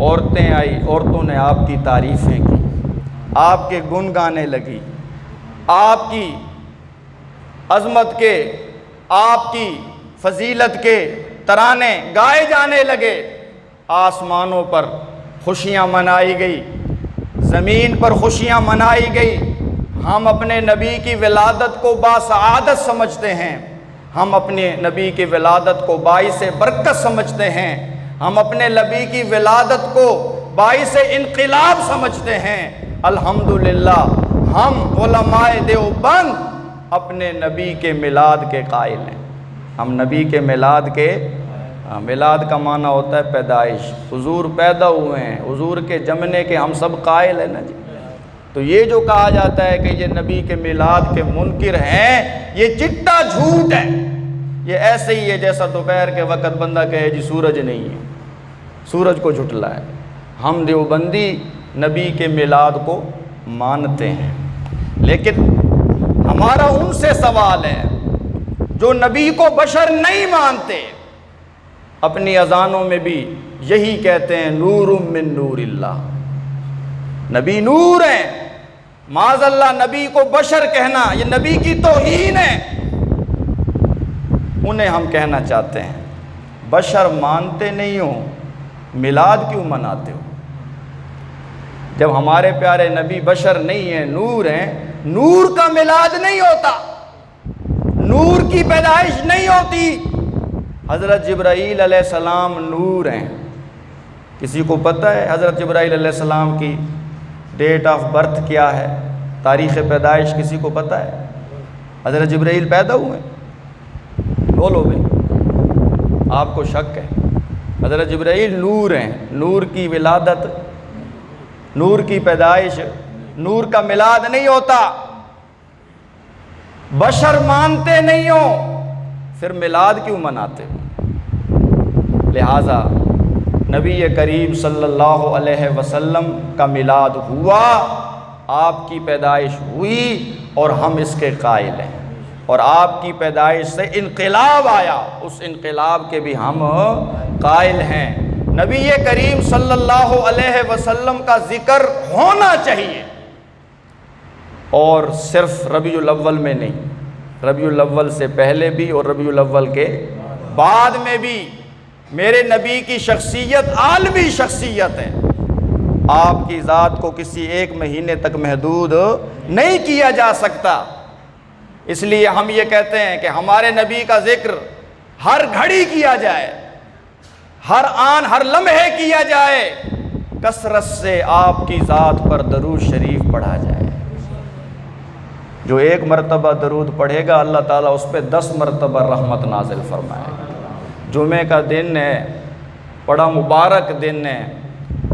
S1: عورتیں آئی، عورتوں نے آپ کی تعریفیں کی، آپ کے گن گانے لگی، آپ کی عظمت کے، آپ کی فضیلت کے ترانے گائے جانے لگے۔ آسمانوں پر خوشیاں منائی گئی، زمین پر خوشیاں منائی گئی۔ ہم اپنے نبی کی ولادت کو باسعادت سمجھتے ہیں، ہم اپنے نبی کی ولادت کو باعث برکت سمجھتے ہیں، ہم اپنے نبی کی ولادت کو باعث انقلاب سمجھتے ہیں۔ الحمدللہ ہم علماء دیوبند اپنے نبی کے میلاد کے قائل ہیں۔ ہم نبی کے میلاد کے، میلاد کا معنی ہوتا ہے پیدائش، حضور پیدا ہوئے ہیں، حضور کے جمنے کے ہم سب قائل ہیں نا جی۔ تو یہ جو کہا جاتا ہے کہ یہ نبی کے میلاد کے منکر ہیں، یہ چٹا جھوٹ ہے۔ یہ ایسے ہی ہے جیسا دوپہر کے وقت بندہ کہے جی سورج نہیں ہے، سورج کو جھٹلا ہے۔ ہم دیوبندی نبی کے میلاد کو مانتے ہیں، لیکن ہمارا ان سے سوال ہے جو نبی کو بشر نہیں مانتے، اپنی اذانوں میں بھی یہی کہتے ہیں، نور من نور اللہ، نبی نور ہیں۔ معاذ اللہ نبی کو بشر کہنا یہ نبی کی توہین ہے۔ انہیں ہم کہنا چاہتے ہیں، بشر مانتے نہیں ہو، میلاد کیوں مناتے ہو؟ جب ہمارے پیارے نبی بشر نہیں ہیں، نور ہیں، نور کا میلاد نہیں ہوتا، نور کی پیدائش نہیں ہوتی۔ حضرت جبرائیل علیہ السلام نور ہیں۔ کسی کو پتہ ہے حضرت جبرائیل علیہ السلام کی ڈیٹ آف برتھ کیا ہے، تاریخ پیدائش کسی کو پتہ ہے؟ حضرت جبرائیل پیدا ہوئے؟ بولو بھائی، آپ کو شک ہے؟ حضرت جبرائیل نور ہیں، نور کی ولادت، نور کی پیدائش، نور کا میلاد نہیں ہوتا۔ بشر مانتے نہیں ہو، پھر میلاد کیوں مناتے ہو؟ لہٰذا نبی کریم صلی اللہ علیہ وسلم کا میلاد ہوا، آپ کی پیدائش ہوئی اور ہم اس کے قائل ہیں، اور آپ کی پیدائش سے انقلاب آیا، اس انقلاب کے بھی ہم قائل ہیں۔ نبی کریم صلی اللہ علیہ وسلم کا ذکر ہونا چاہیے، اور صرف ربیع الاول میں نہیں، ربیع الاول سے پہلے بھی اور ربیع الاول کے بعد میں بھی میرے نبی کی شخصیت عالمی شخصیت ہے، آپ کی ذات کو کسی ایک مہینے تک محدود نہیں کیا جا سکتا۔ اس لیے ہم یہ کہتے ہیں کہ ہمارے نبی کا ذکر ہر گھڑی کیا جائے، ہر آن ہر لمحے کیا جائے، کثرت سے آپ کی ذات پر درود شریف پڑھا جائے۔ جو ایک مرتبہ درود پڑھے گا اللہ تعالیٰ اس پہ 10 مرتبہ رحمت نازل فرمائے گا۔ جمعہ کا دن ہے، بڑا مبارک دن ہے،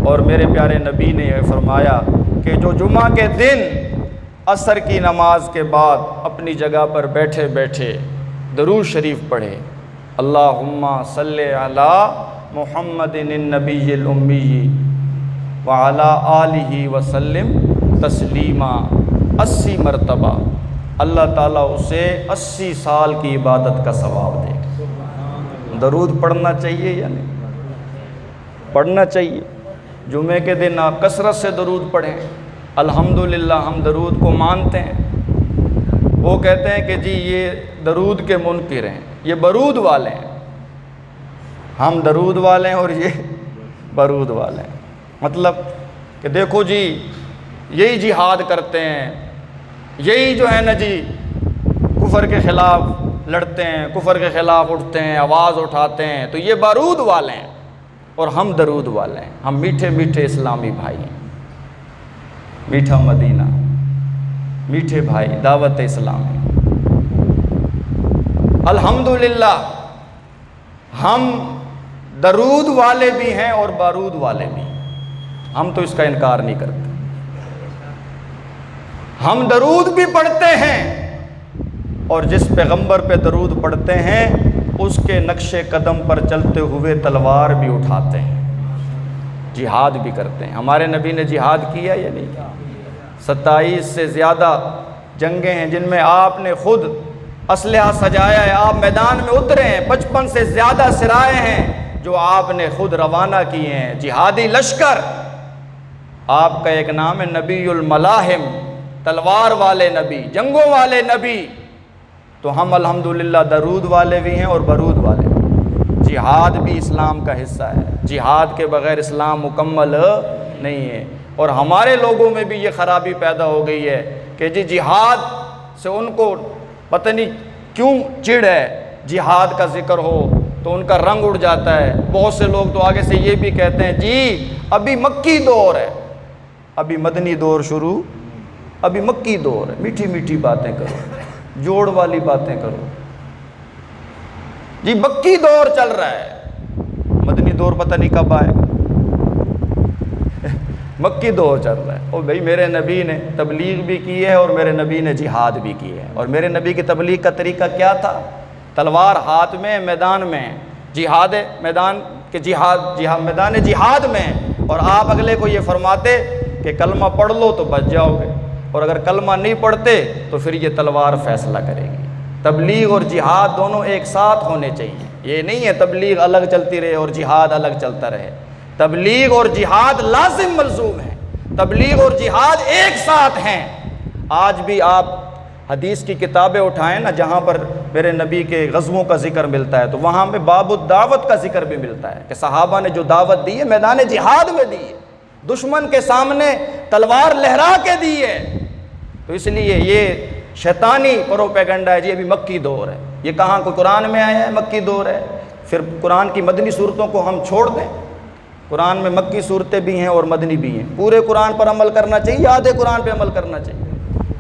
S1: اور میرے پیارے نبی نے یہ فرمایا کہ جو جمعہ کے دن عصر کی نماز کے بعد اپنی جگہ پر بیٹھے بیٹھے درود شریف پڑھے، اللہم صلی علی محمد النبی الامی وعلی آلہ وسلم تسلیما، 80 مرتبہ اللہ تعالیٰ اسے 80 سال کی عبادت کا ثواب دے گا۔ درود پڑھنا چاہیے یا نہیں؟ پڑھنا چاہیے۔ جمعے کے دن آپ کثرت سے درود پڑھیں۔ الحمدللہ ہم درود کو مانتے ہیں۔ وہ کہتے ہیں کہ جی یہ درود کے منکر ہیں، یہ برود والے ہیں۔ ہم درود والے ہیں اور یہ برود والے ہیں۔ مطلب کہ دیکھو جی یہی جہاد کرتے ہیں، یہی جو ہے نا جی کفر کے خلاف لڑتے ہیں، کفر کے خلاف اٹھتے ہیں، آواز اٹھاتے ہیں، تو یہ بارود والے ہیں اور ہم درود والے ہیں۔ ہم میٹھے میٹھے اسلامی بھائی ہیں، میٹھا مدینہ، میٹھے بھائی، دعوت اسلامی۔ الحمدللہ ہم درود والے بھی ہیں اور بارود والے بھی ہیں، ہم تو اس کا انکار نہیں کرتے۔ ہم درود بھی پڑھتے ہیں اور جس پیغمبر پہ درود پڑھتے ہیں اس کے نقش قدم پر چلتے ہوئے تلوار بھی اٹھاتے ہیں، جہاد بھی کرتے ہیں۔ ہمارے نبی نے جہاد کیا یا نہیں کیا؟ 27 سے زیادہ جنگیں ہیں جن میں آپ نے خود اسلحہ سجایا ہے، آپ میدان میں اترے ہیں، 55 سے زیادہ سرائے ہیں جو آپ نے خود روانہ کیے ہیں، جہادی لشکر۔ آپ کا ایک نام ہے نبی الملاحم، تلوار والے نبی، جنگوں والے نبی۔ تو ہم الحمدللہ درود والے بھی ہیں اور برود والے بھی۔ جہاد بھی اسلام کا حصہ ہے، جہاد کے بغیر اسلام مکمل نہیں ہے۔ اور ہمارے لوگوں میں بھی یہ خرابی پیدا ہو گئی ہے کہ جی جہاد سے ان کو پتہ نہیں کیوں چڑ ہے، جہاد کا ذکر ہو تو ان کا رنگ اڑ جاتا ہے۔ بہت سے لوگ تو آگے سے یہ بھی کہتے ہیں جی ابھی مکی دور ہے، ابھی مدنی دور شروع، ابھی مکی دور ہے، میٹھی میٹھی باتیں کرو، جوڑ والی باتیں کرو۔ جی مکی دور چل رہا ہے، مدنی دور پتہ نہیں کب آئے گا، مکی دور چل رہا ہے۔ اور بھئی میرے نبی نے تبلیغ بھی کی ہے اور میرے نبی نے جہاد بھی کی ہے۔ اور میرے نبی کی تبلیغ کا طریقہ کیا تھا؟ تلوار ہاتھ میں، میدان میں، جہاد میدان کے جہاد میدان جہاد میں، اور آپ اگلے کو یہ فرماتے کہ کلمہ پڑھ لو تو بچ جاؤ گے، اور اگر کلمہ نہیں پڑھتے تو پھر یہ تلوار فیصلہ کرے گی۔ تبلیغ اور جہاد دونوں ایک ساتھ ہونے چاہیے، یہ نہیں ہے تبلیغ الگ چلتی رہے اور جہاد الگ چلتا رہے۔ تبلیغ اور جہاد لازم ملزوم ہے، تبلیغ اور جہاد ایک ساتھ ہیں۔ آج بھی آپ حدیث کی کتابیں اٹھائیں نا، جہاں پر میرے نبی کے غزووں کا ذکر ملتا ہے تو وہاں میں باب الدعوت کا ذکر بھی ملتا ہے کہ صحابہ نے جو دعوت دی ہے میدان جہاد میں دی ہے، دشمن کے سامنے تلوار لہرا کے دی ہے۔ تو اس لیے یہ شیطانی پروپیگنڈا ہے جی ابھی مکی دور ہے۔ یہ کہاں کو قرآن میں آیا ہے مکی دور ہے؟ پھر قرآن کی مدنی صورتوں کو ہم چھوڑ دیں؟ قرآن میں مکی صورتیں بھی ہیں اور مدنی بھی ہیں۔ پورے قرآن پر عمل کرنا چاہیے، آدھے قرآن پہ عمل کرنا چاہیے۔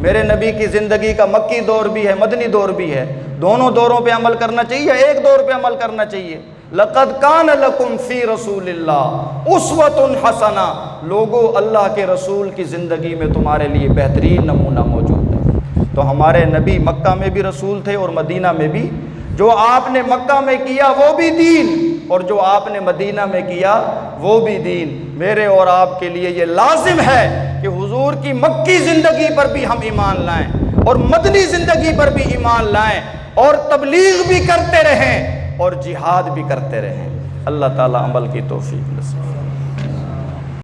S1: میرے نبی کی زندگی کا مکی دور بھی ہے، مدنی دور بھی ہے، دونوں دوروں پہ عمل کرنا چاہیے، ایک دور پہ عمل کرنا چاہیے۔ لَقَدْ كَانَ لَكُمْ فِي رَسُولِ اللَّهِ أُسْوَةٌ حَسَنَةٌ، لوگو اللہ کے رسول کی زندگی میں تمہارے لیے بہترین نمونہ موجود ہے۔ تو ہمارے نبی مکہ میں بھی رسول تھے اور مدینہ میں بھی۔ جو آپ نے مکہ میں کیا وہ بھی دین، اور جو آپ نے مدینہ میں کیا وہ بھی دین۔ میرے اور آپ کے لیے یہ لازم ہے کہ حضور کی مکی زندگی پر بھی ہم ایمان لائیں اور مدنی زندگی پر بھی ایمان لائیں اور تبلیغ بھی کرتے رہیں اور جہاد بھی کرتے رہیں۔ اللہ تعالیٰ عمل کی توفیق نصیب۔